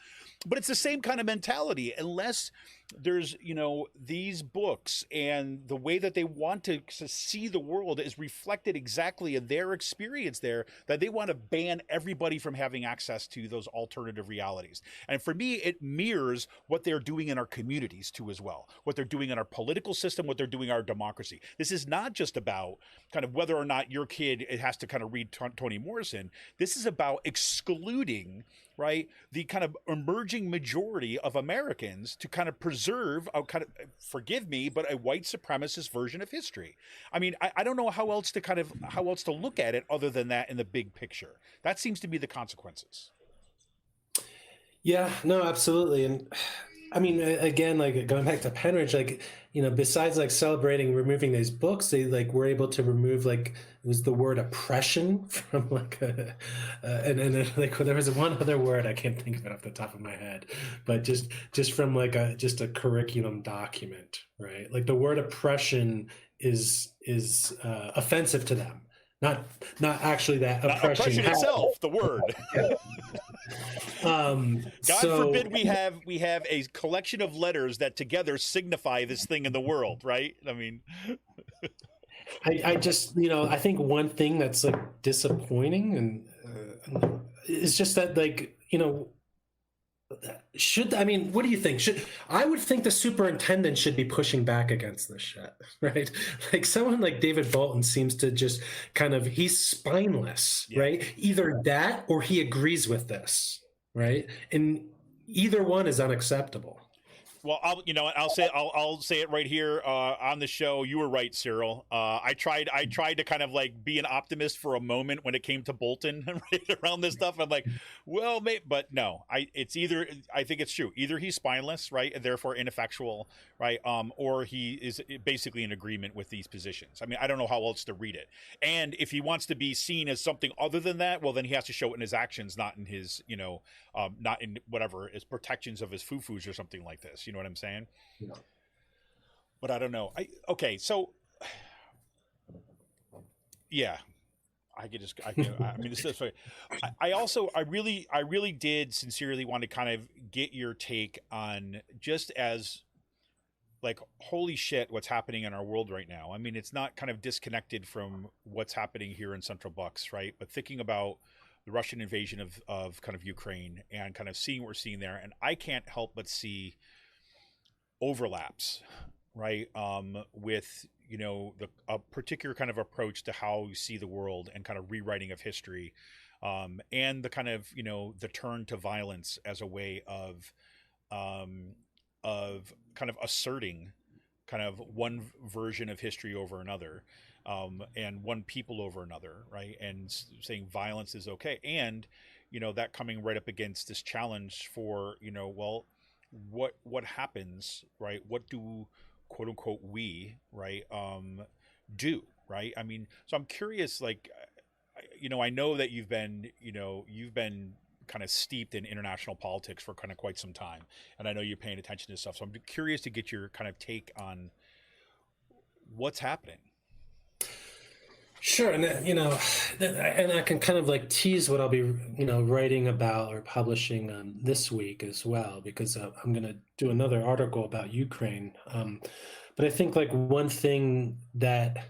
but it's the same kind of mentality. Unless there's, you know, these books and the way that they want to see the world is reflected exactly in their experience there, that they want to ban everybody from having access to those alternative realities. And for me, it mirrors what they're doing in our communities too as well, what they're doing in our political system, what they're doing in our democracy. This is not just about kind of whether or not your kid has to kind of read Toni Morrison. This is about excluding, right, the kind of emerging majority of Americans to kind of preserve a kind of, forgive me, but a white supremacist version of history. I mean, I don't know how else to look at it other than that in the big picture. That seems to be the consequences. Yeah, no, absolutely. And I mean, again, like going back to Penridge, like, you know, besides like celebrating removing these books, they like were able to remove, like, it was the word oppression from like and like there was one other word, I can't think of it off the top of my head, but just from like just a curriculum document, right? Like the word oppression is offensive to them. Not actually that oppression itself, the word. God forbid we have a collection of letters that together signify this thing in the world, right? I mean, I just, you know, I think one thing that's like disappointing and is just that, like, you know, I mean, what do you think? I would think the superintendent should be pushing back against this shit, right? Like someone like David Bolton seems to just kind of, he's spineless, right? Either that or he agrees with this, right? And either one is unacceptable. Well, I'll say it right here on the show. You were right, Cyril. I tried to kind of like be an optimist for a moment when it came to Bolton right around this stuff. I'm like, well, but no, I think it's true. Either he's spineless, right, and therefore ineffectual, right, or he is basically in agreement with these positions. I mean, I don't know how else to read it. And if he wants to be seen as something other than that, well, then he has to show it in his actions, not in his, not in whatever his protections of his foo-foos or something like this. You know what I'm saying? Yeah. But I don't know. So yeah, I mean, this is. I really did sincerely want to kind of get your take on, just as like, holy shit, what's happening in our world right now. I mean, it's not kind of disconnected from what's happening here in Central Bucks, right? But thinking about the Russian invasion of kind of Ukraine and kind of seeing what we're seeing there, and I can't help but see overlaps, right, with, a particular kind of approach to how you see the world and kind of rewriting of history, and the kind of, the turn to violence as a way of kind of asserting kind of one version of history over another, and one people over another, right, and saying violence is okay, and that coming right up against this challenge for, well, what happens, right? What do, quote unquote, we, right, do, right? I mean, so I'm curious, like, I know that you've been kind of steeped in international politics for kind of quite some time, and I know you're paying attention to stuff. So I'm curious to get your kind of take on what's happening. Sure, and and I can kind of like tease what I'll be, writing about or publishing this week as well, because I'm going to do another article about Ukraine. But I think like one thing that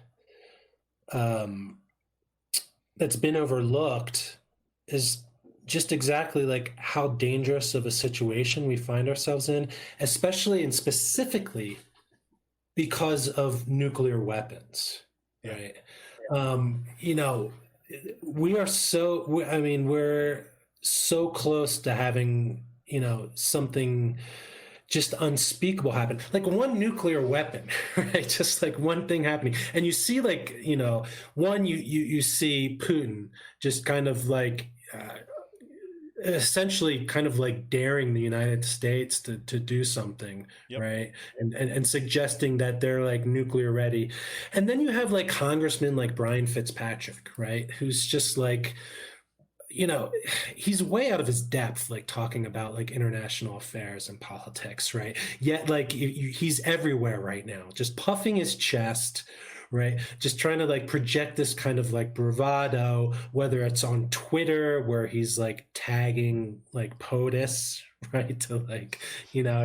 that's been overlooked is just exactly like how dangerous of a situation we find ourselves in, especially and specifically because of nuclear weapons, right? We're so close to having, something just unspeakable happen, like one nuclear weapon, right? Just like one thing happening, and you see, like, you see Putin just kind of like essentially kind of like daring the United States to do something, Yep. right? And suggesting that they're like nuclear ready. And then you have like congressmen like Brian Fitzpatrick, right? Who's just like, he's way out of his depth, like talking about like international affairs and politics, right? Yet like he's everywhere right now, just puffing his chest, right? Just trying to like project this kind of like bravado, whether it's on Twitter where he's like tagging like POTUS, right? To like,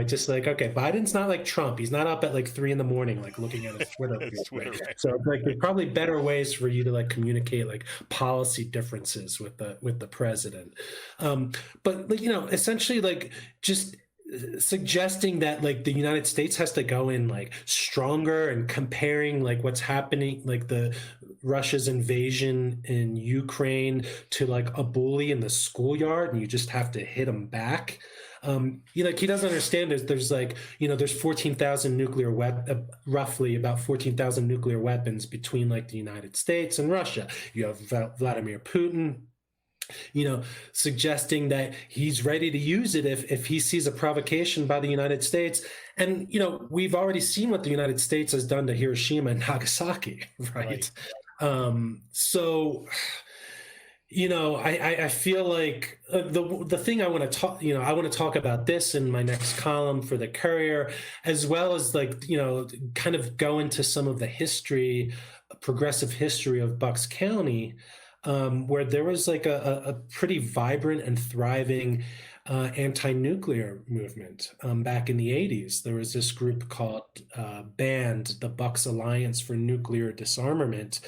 just like, okay, Biden's not like Trump. He's not up at like 3 a.m, like looking at his Twitter. Twitter, right. So like, there's probably better ways for you to like communicate like policy differences with the president. But like, essentially like just suggesting that like the United States has to go in like stronger, and comparing like what's happening, like the Russia's invasion in Ukraine, to like a bully in the schoolyard, and you just have to hit him back. Like he doesn't understand there's like, there's 14,000 roughly about 14,000 nuclear weapons between like the United States and Russia. You have Vladimir Putin, suggesting that he's ready to use it if he sees a provocation by the United States. And, we've already seen what the United States has done to Hiroshima and Nagasaki, right? So, I feel like the thing I want to talk, I want to talk about this in my next column for the Courier, as well as like, kind of go into some of the progressive history of Bucks County, where there was like a pretty vibrant and thriving anti-nuclear movement back in the 80s. There was this group called BAND, the Bucks Alliance for Nuclear Disarmament,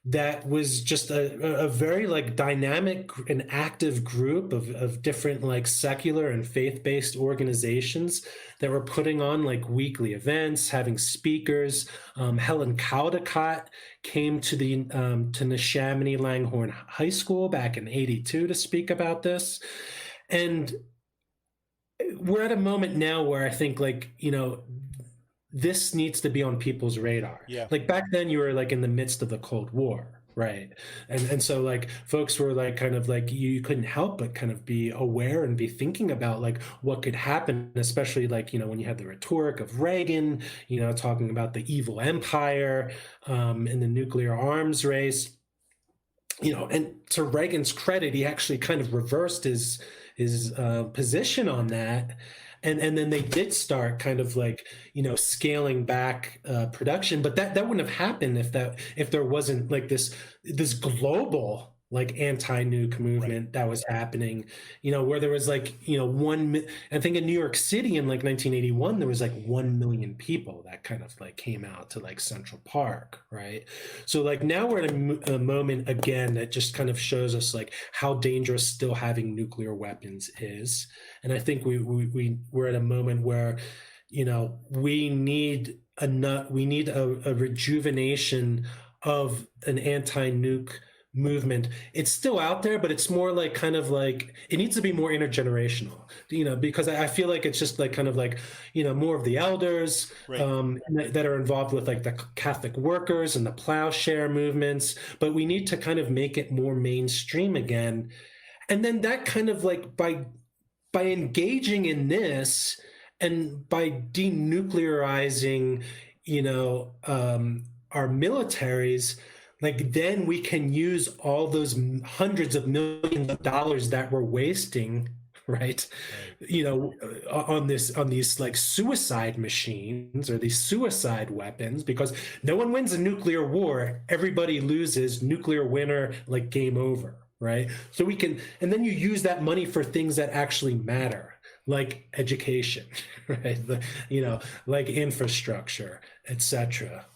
that was just a very like dynamic and active group of different like secular and faith-based organizations that were putting on like weekly events, having speakers. Helen Caldecott came to Neshaminy Langhorne High School back in '82 to speak about this. And we're at a moment now where I think like, this needs to be on people's radar. Yeah. Like back then you were like in the midst of the Cold War, right? And so like folks were like kind of like, you couldn't help but kind of be aware and be thinking about like what could happen, especially like, when you had the rhetoric of Reagan, talking about the evil empire and the nuclear arms race, and to Reagan's credit, he actually kind of reversed his position on that. And then they did start kind of like, scaling back production, but that wouldn't have happened if there wasn't like this global like anti-nuke movement that was happening, where there was like, I think in New York City in like 1981, there was like 1 million people that kind of like came out to like Central Park, right? So like now we're at a moment again that just kind of shows us like how dangerous still having nuclear weapons is. And I think we're at a moment where, we need a rejuvenation of an anti-nuke movement. It's still out there, but it's more like kind of like it needs to be more intergenerational, because I feel like it's just like kind of like, more of the elders that are involved with like the Catholic workers and the plowshare movements, but we need to kind of make it more mainstream again. And then that kind of like by engaging in this and by denuclearizing, our militaries, like then we can use all those hundreds of millions of dollars that we're wasting, right? On these like suicide machines or these suicide weapons, because no one wins a nuclear war. Everybody loses, nuclear winner, like game over, right? So we can, and then you use that money for things that actually matter, like education, right? Like infrastructure, etc.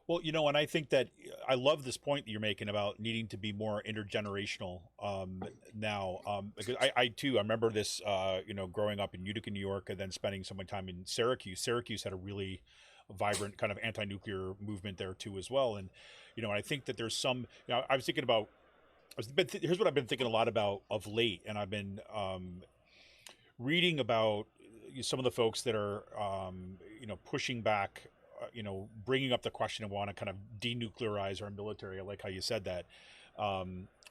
Well, and I think that I love this point that you're making about needing to be more intergenerational now. Because I too, I remember this, growing up in Utica, New York, and then spending some time in Syracuse. Syracuse had a really vibrant kind of anti-nuclear movement there too as well. And, I think that there's some, I was thinking about, here's what I've been thinking a lot about of late. And I've been reading about some of the folks that are, pushing back, bringing up the question and want to kind of denuclearize our military. I like how you said that.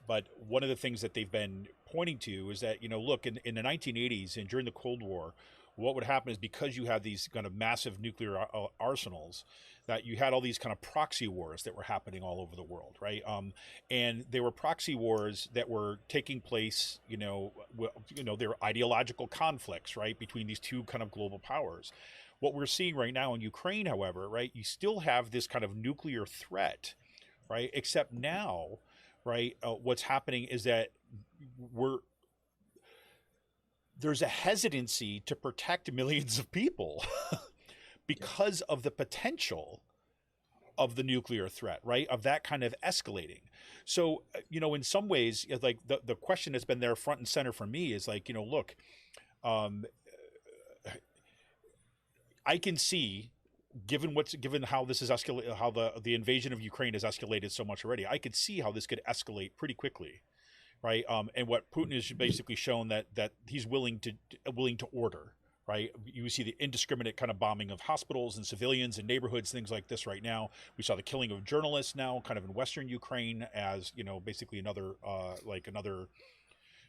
But one of the things that they've been pointing to is that, look, in the 1980s and during the Cold War, what would happen is because you had these kind of massive nuclear arsenals, that you had all these kind of proxy wars that were happening all over the world, right? And they were proxy wars that were taking place, they were ideological conflicts, right, between these two kind of global powers. What we're seeing right now in Ukraine, however, right, you still have this kind of nuclear threat, right? Except now, right, what's happening is that there's a hesitancy to protect millions of people because of the potential of the nuclear threat, right? Of that kind of escalating. So, in some ways, like the question that's been there front and center for me is like, look, I can see, given how this is escalated, how the invasion of Ukraine has escalated so much already, I could see how this could escalate pretty quickly. Right, and what Putin has basically shown that he's willing to order. Right, you see the indiscriminate kind of bombing of hospitals and civilians and neighborhoods, things like this right now. We saw the killing of journalists now, kind of in Western Ukraine, as basically another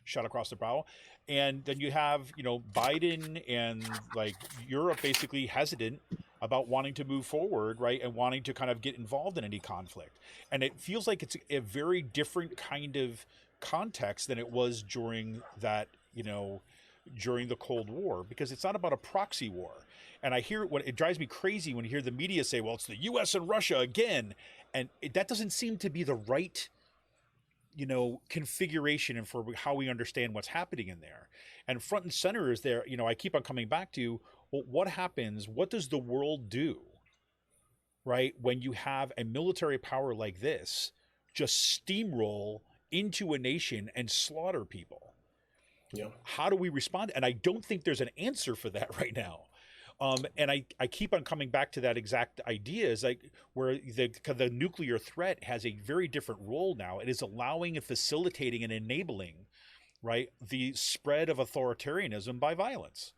shot across the bow. And then you have Biden and like Europe basically hesitant about wanting to move forward, right, and wanting to kind of get involved in any conflict. And it feels like it's a very different kind of context than it was during that, during the Cold War, because it's not about a proxy war. And I hear it drives me crazy when you hear the media say, well, it's the US and Russia again. And that doesn't seem to be the right, configuration and for how we understand what's happening in there. And front and center is there, I keep on coming back to, well, what happens? What does the world do, right, when you have a military power like this just steamroll into a nation and slaughter people? Yeah. How do we respond? And I don't think there's an answer for that right now. And I keep on coming back to that exact idea, is like where the nuclear threat has a very different role now. It is allowing and facilitating and enabling, right, the spread of authoritarianism by violence.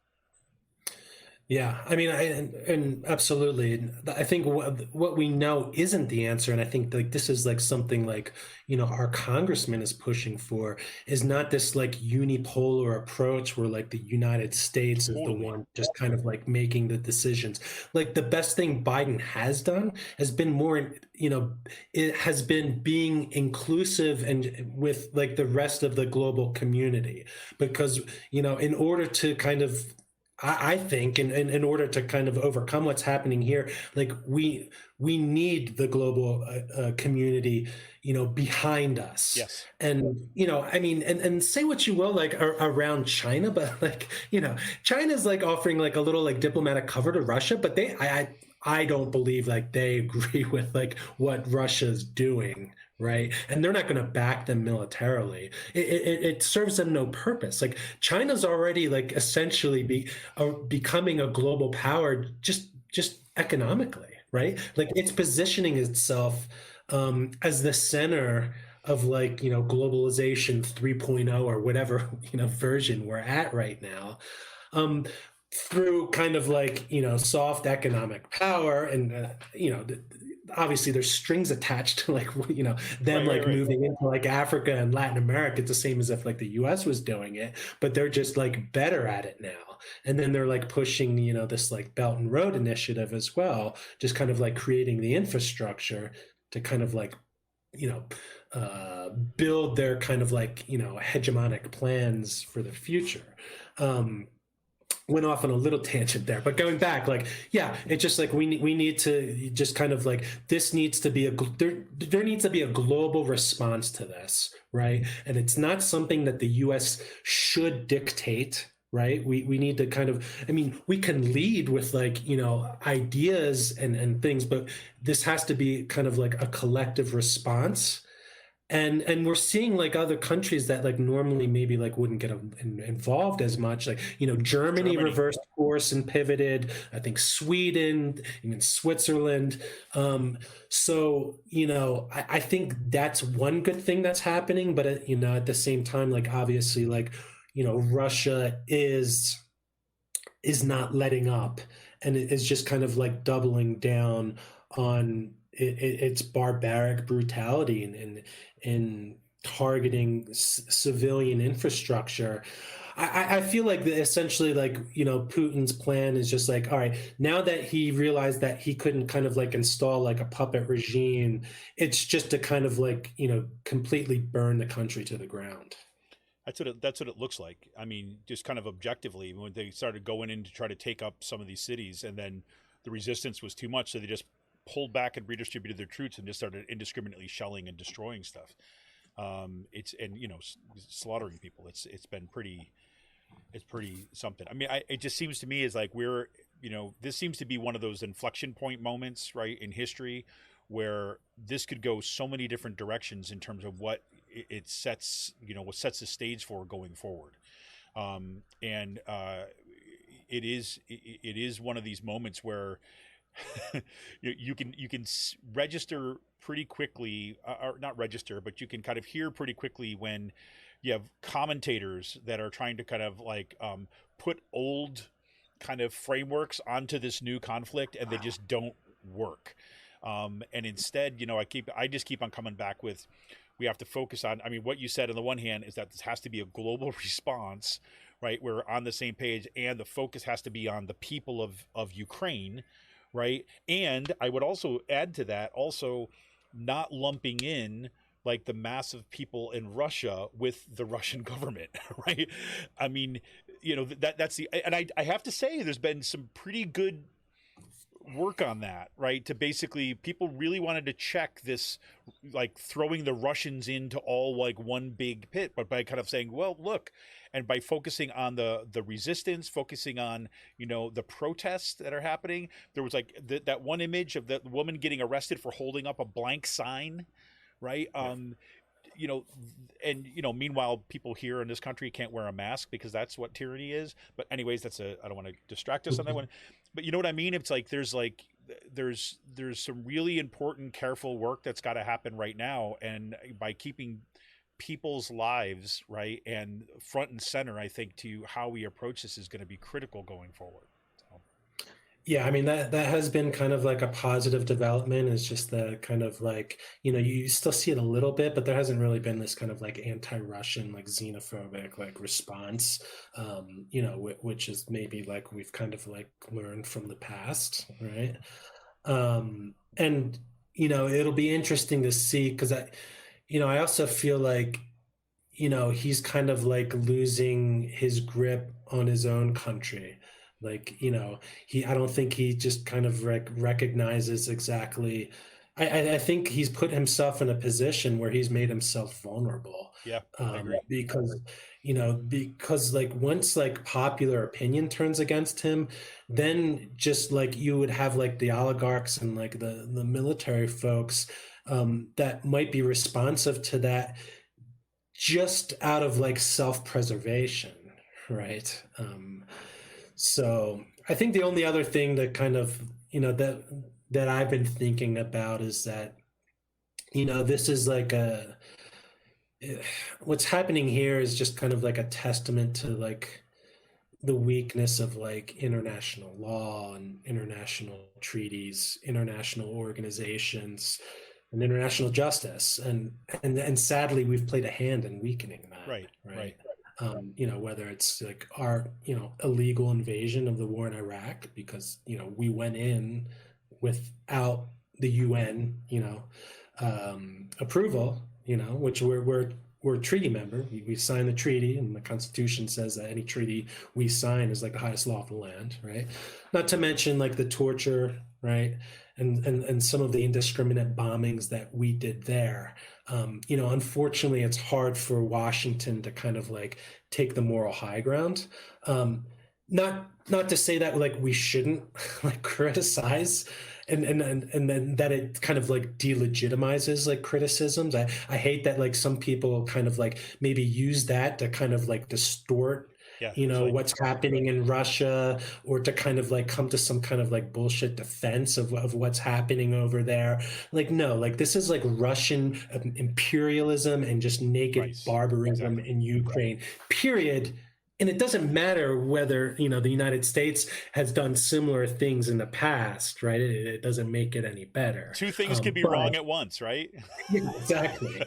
Yeah, I mean, and absolutely. I think what we know isn't the answer, and I think like this is like something like our congressman is pushing for, is not this like unipolar approach where like the United States is the one just kind of like making the decisions. Like the best thing Biden has done has been more, it has been being inclusive and with like the rest of the global community, because in order to kind of, I think in order to kind of overcome what's happening here, like we need the global community, behind us. Yes. And, I mean, and say what you will, like around China, but like, China's like offering like a little like diplomatic cover to Russia, but I don't believe like they agree with like what Russia's doing. Right. And they're not going to back them militarily. It serves them no purpose. Like China's already like essentially becoming a global power just economically. Right. Like it's positioning itself as the center of like, globalization 3.0 or whatever, version we're at right now. Through kind of like, soft economic power and, obviously there's strings attached to like, them moving into like Africa and Latin America. It's the same as if like the US was doing it, but they're just like better at it now. And then they're like pushing, this like Belt and Road Initiative as well, just kind of like creating the infrastructure to kind of like, build their kind of like, hegemonic plans for the future. Went off on a little tangent there, but going back, like, yeah, it's just like we need to just kind of like this needs to be there needs to be a global response to this, right? And it's not something that the U.S. should dictate, right? We need to kind of, I mean, we can lead with like ideas and things, but this has to be kind of like a collective response. And we're seeing like other countries that like normally maybe like wouldn't get involved as much, like Germany reversed course and pivoted. I think Sweden, even Switzerland. So I think that's one good thing that's happening. But at the same time, like obviously, like Russia is not letting up, and it is just kind of like doubling down on its barbaric brutality in targeting civilian infrastructure. I feel like essentially, like, Putin's plan is just like, all right, now that he realized that he couldn't kind of like install like a puppet regime, it's just to kind of like, completely burn the country to the ground. That's what it looks like. I mean, just kind of objectively, when they started going in to try to take up some of these cities, and then the resistance was too much, so they just pulled back and redistributed their troops and just started indiscriminately shelling and destroying stuff. Slaughtering people. It's pretty something. I mean, it just seems to me as like this seems to be one of those inflection point moments, right, in history, where this could go so many different directions in terms of what it sets, what sets the stage for going forward. It is one of these moments where you can register pretty quickly, or not register, but you can kind of hear pretty quickly when you have commentators that are trying to kind of like put old kind of frameworks onto this new conflict, and they just don't work. And instead, I just keep on coming back with, we have to focus on, I mean, what you said on the one hand is that this has to be a global response, right? We're on the same page, and the focus has to be on the people of Ukraine, right? And I would also add to that, also not lumping in like the massive people in Russia with the Russian government, right? I mean, that's and I have to say, there's been some pretty good work on that, right? To basically, people really wanted to check this, like throwing the Russians into all like one big pit, but by kind of saying, well, look, and by focusing on the resistance, focusing on, the protests that are happening. There was like that one image of the woman getting arrested for holding up a blank sign, right? Yeah. Meanwhile, people here in this country can't wear a mask because that's what tyranny is. But anyways, I don't want to distract us on that one. But you know what I mean? It's like there's some really important, careful work that's got to happen right now. And by keeping people's lives, right, and front and center, I think, to how we approach this is going to be critical going forward. Yeah, I mean, that has been kind of like a positive development. It's just the kind of like, you still see it a little bit, but there hasn't really been this kind of like anti-Russian, like xenophobic, like response, which is maybe like we've kind of like learned from the past, right? And it'll be interesting to see, because I also feel like, he's kind of like losing his grip on his own country. Like, I don't think he just kind of recognizes exactly. I think he's put himself in a position where he's made himself vulnerable. Yeah, I agree. Because like once like popular opinion turns against him, then just like you would have like the oligarchs and like the military folks that might be responsive to that just out of like self-preservation, right? So I think the only other thing that kind of, that I've been thinking about is that, this is like what's happening here is just kind of like a testament to like the weakness of like international law and international treaties, international organizations, and international justice. And sadly, we've played a hand in weakening that. Right. Whether it's like our, illegal invasion of the war in Iraq, because, we went in without the UN, approval, which we're a treaty member. We signed the treaty, and the Constitution says that any treaty we sign is like the highest law of the land, right? Not to mention like the torture, right? And some of the indiscriminate bombings that we did there. Unfortunately, it's hard for Washington to kind of like take the moral high ground. Not to say that like we shouldn't like criticize and then that it kind of like delegitimizes like criticisms. I hate that like some people kind of like maybe use that to kind of like distort what's happening in Russia, or to kind of like come to some kind of like bullshit defense of what's happening over there. Like, no, like this is like Russian imperialism and just naked barbarism in Ukraine, period. and it doesn't matter whether, the United States has done similar things in the past, right? It doesn't make it any better. Two things can be But wrong at once, right? yeah, exactly.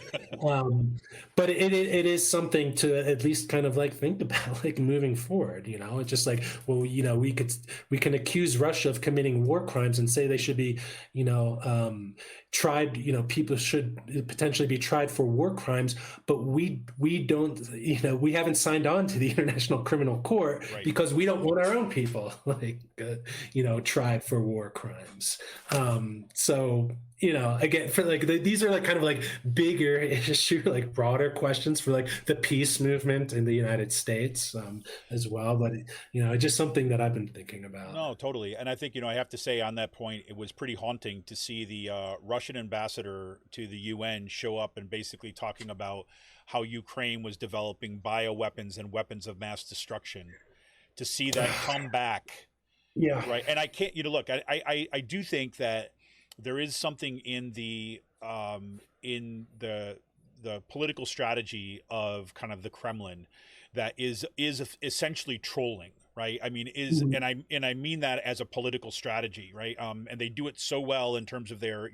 But it is something to at least kind of like think about, like moving forward. It's just like, well, we can accuse Russia of committing war crimes and say they should be, tried. People should potentially be tried for war crimes, but we don't. We haven't signed on to the International Criminal Court Right. because we don't want our own people like tried for war crimes. So again, for like these are like kind of like bigger issue, like broader questions for like the peace movement in the United States as well. But it's just something that I've been thinking about. No, totally. And I think, I have to say on that point, it was pretty haunting to see the Russian ambassador to the UN show up and basically talking about how Ukraine was developing bioweapons and weapons of mass destruction. To see that come back. Yeah. Right. And I can't, look, I do think that there is something in the political strategy of kind of the Kremlin that is essentially trolling, right? I mean, and I mean that as a political strategy, right? And they do it so well in terms of their,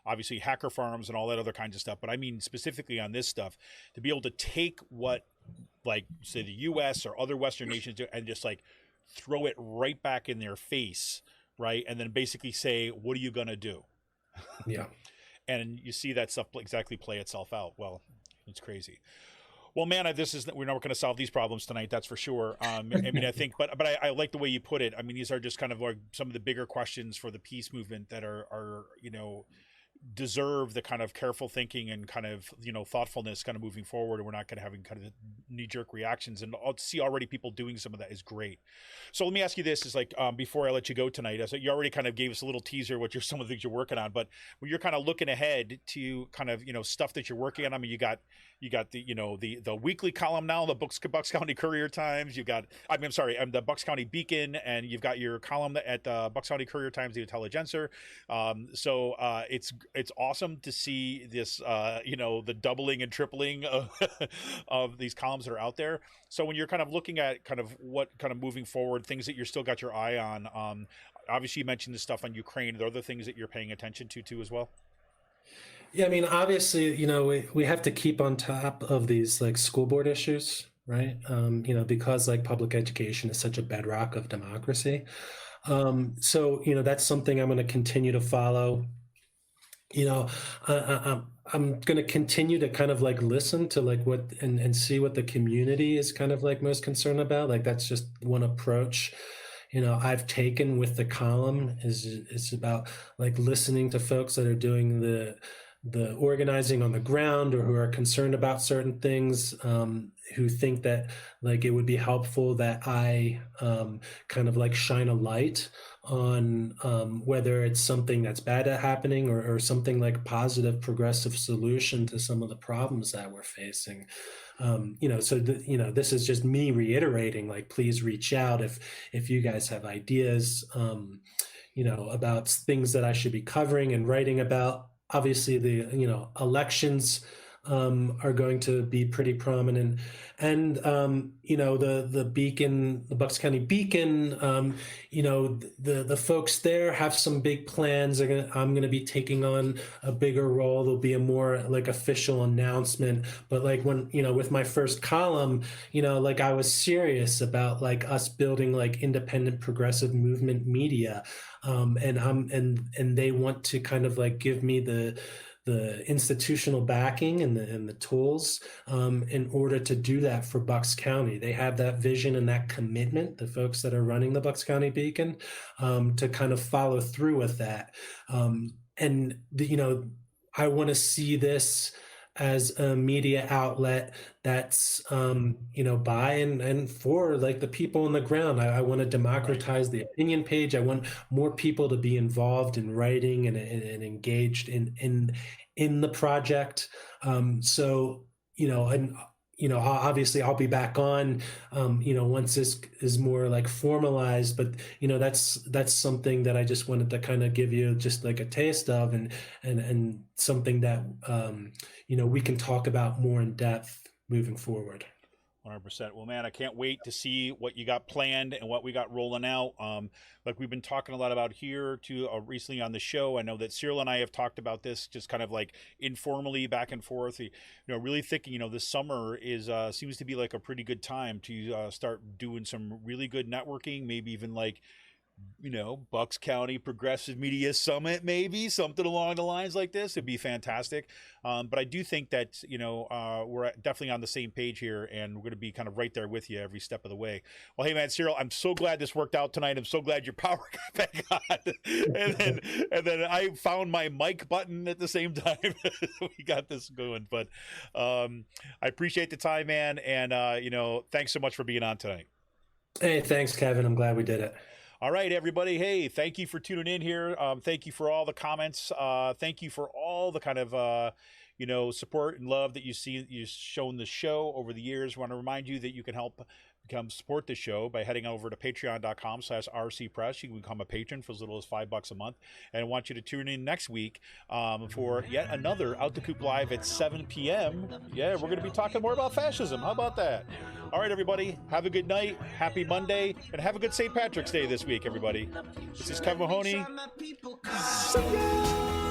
obviously hacker farms and all that other kinds of stuff. But I mean specifically on this stuff, to be able to take what, like, say the U.S. or other Western nations do and just like throw it right back in their face, right? And then basically say, what are you going to do? Yeah. And you see that stuff exactly play itself out. Well, it's crazy. Well, man, we're not going to solve these problems tonight. That's for sure. I mean, I think, but I like the way you put it. I mean, these are just kind of like some of the bigger questions for the peace movement that are deserve the kind of careful thinking and kind of thoughtfulness kind of moving forward, and we're not going to having kind of knee-jerk reactions. And I'll see already people doing some of that is great. So let me ask you this: is like before I let you go tonight, as you already kind of gave us a little teaser what some of the things you're working on, but when you're kind of looking ahead to kind of stuff that you're working on. I mean, you got the weekly column now, the Bucks County Courier Times. You've got the Bucks County Beacon, and you've got your column at Bucks County Courier Times, the Intelligencer. So it's awesome to see this, the doubling and tripling of these columns that are out there. So when you're kind of looking at kind of what kind of moving forward, things that you're still got your eye on, obviously you mentioned the stuff on Ukraine. Are there other things that you're paying attention to too as well? Yeah, I mean, obviously, we have to keep on top of these like school board issues, right? Because like public education is such a bedrock of democracy. So, that's something I'm going to continue to follow. I'm going to continue to kind of like listen to like what and see what the community is kind of like most concerned about. Like that's just one approach I've taken with the column is about like listening to folks that are doing the organizing on the ground or who are concerned about certain things, who think that like it would be helpful that I kind of like shine a light on whether it's something that's bad at happening or something like positive progressive solution to some of the problems that we're facing. This is just me reiterating, like, please reach out if you guys have ideas, about things that I should be covering and writing about. Obviously, the elections are going to be pretty prominent, and the Beacon, the Bucks County Beacon, the folks there have some big plans. I'm gonna be taking on a bigger role. There'll be a more like official announcement. But like when with my first column, like I was serious about like us building like independent progressive movement media. And they want to kind of like give me the institutional backing and the tools in order to do that for Bucks County. They have that vision and that commitment, the folks that are running the Bucks County Beacon, to kind of follow through with that. I want to see this as a media outlet that's by and for like the people on the ground. I want to democratize the opinion page. I want more people to be involved in writing and engaged in the project. Obviously I'll be back on, once this is more like formalized, but, that's something that I just wanted to kind of give you just like a taste of and something that, we can talk about more in depth moving forward. 100%. Well, man, I can't wait to see what you got planned and what we got rolling out. Like we've been talking a lot about here too recently on the show. I know that Cyril and I have talked about this just kind of like informally back and forth. You know, really thinking, you know, this summer is seems to be like a pretty good time to start doing some really good networking. Maybe even like, you know, Bucks County Progressive Media Summit, maybe something along the lines like this. It'd be fantastic. But I do think that, you know, we're definitely on the same page here, and we're going to be kind of right there with you every step of the way. Well, hey man, Cyril, I'm so glad this worked out tonight. I'm so glad your power got back on. and then I found my mic button at the same time. We got this going. But I appreciate the time, man. And, you know, thanks so much for being on tonight. Hey, thanks, Kevin. I'm glad we did it. All right, everybody. Hey, thank you for tuning in here. Thank you for all the comments. Thank you for all the kind of, you know, support and love that you've shown the show over the years. I want to remind you that you can help support the show by heading over to patreon.com/rcpress. You can become a patron for as little as $5 a month. And I want you to tune in next week for yet another Out the Coop Live at 7 p.m. Yeah, we're going to be talking more about fascism. How about that? All right, everybody. Have a good night. Happy Monday. And have a good St. Patrick's Day this week, everybody. This is Kevin Mahoney. See ya!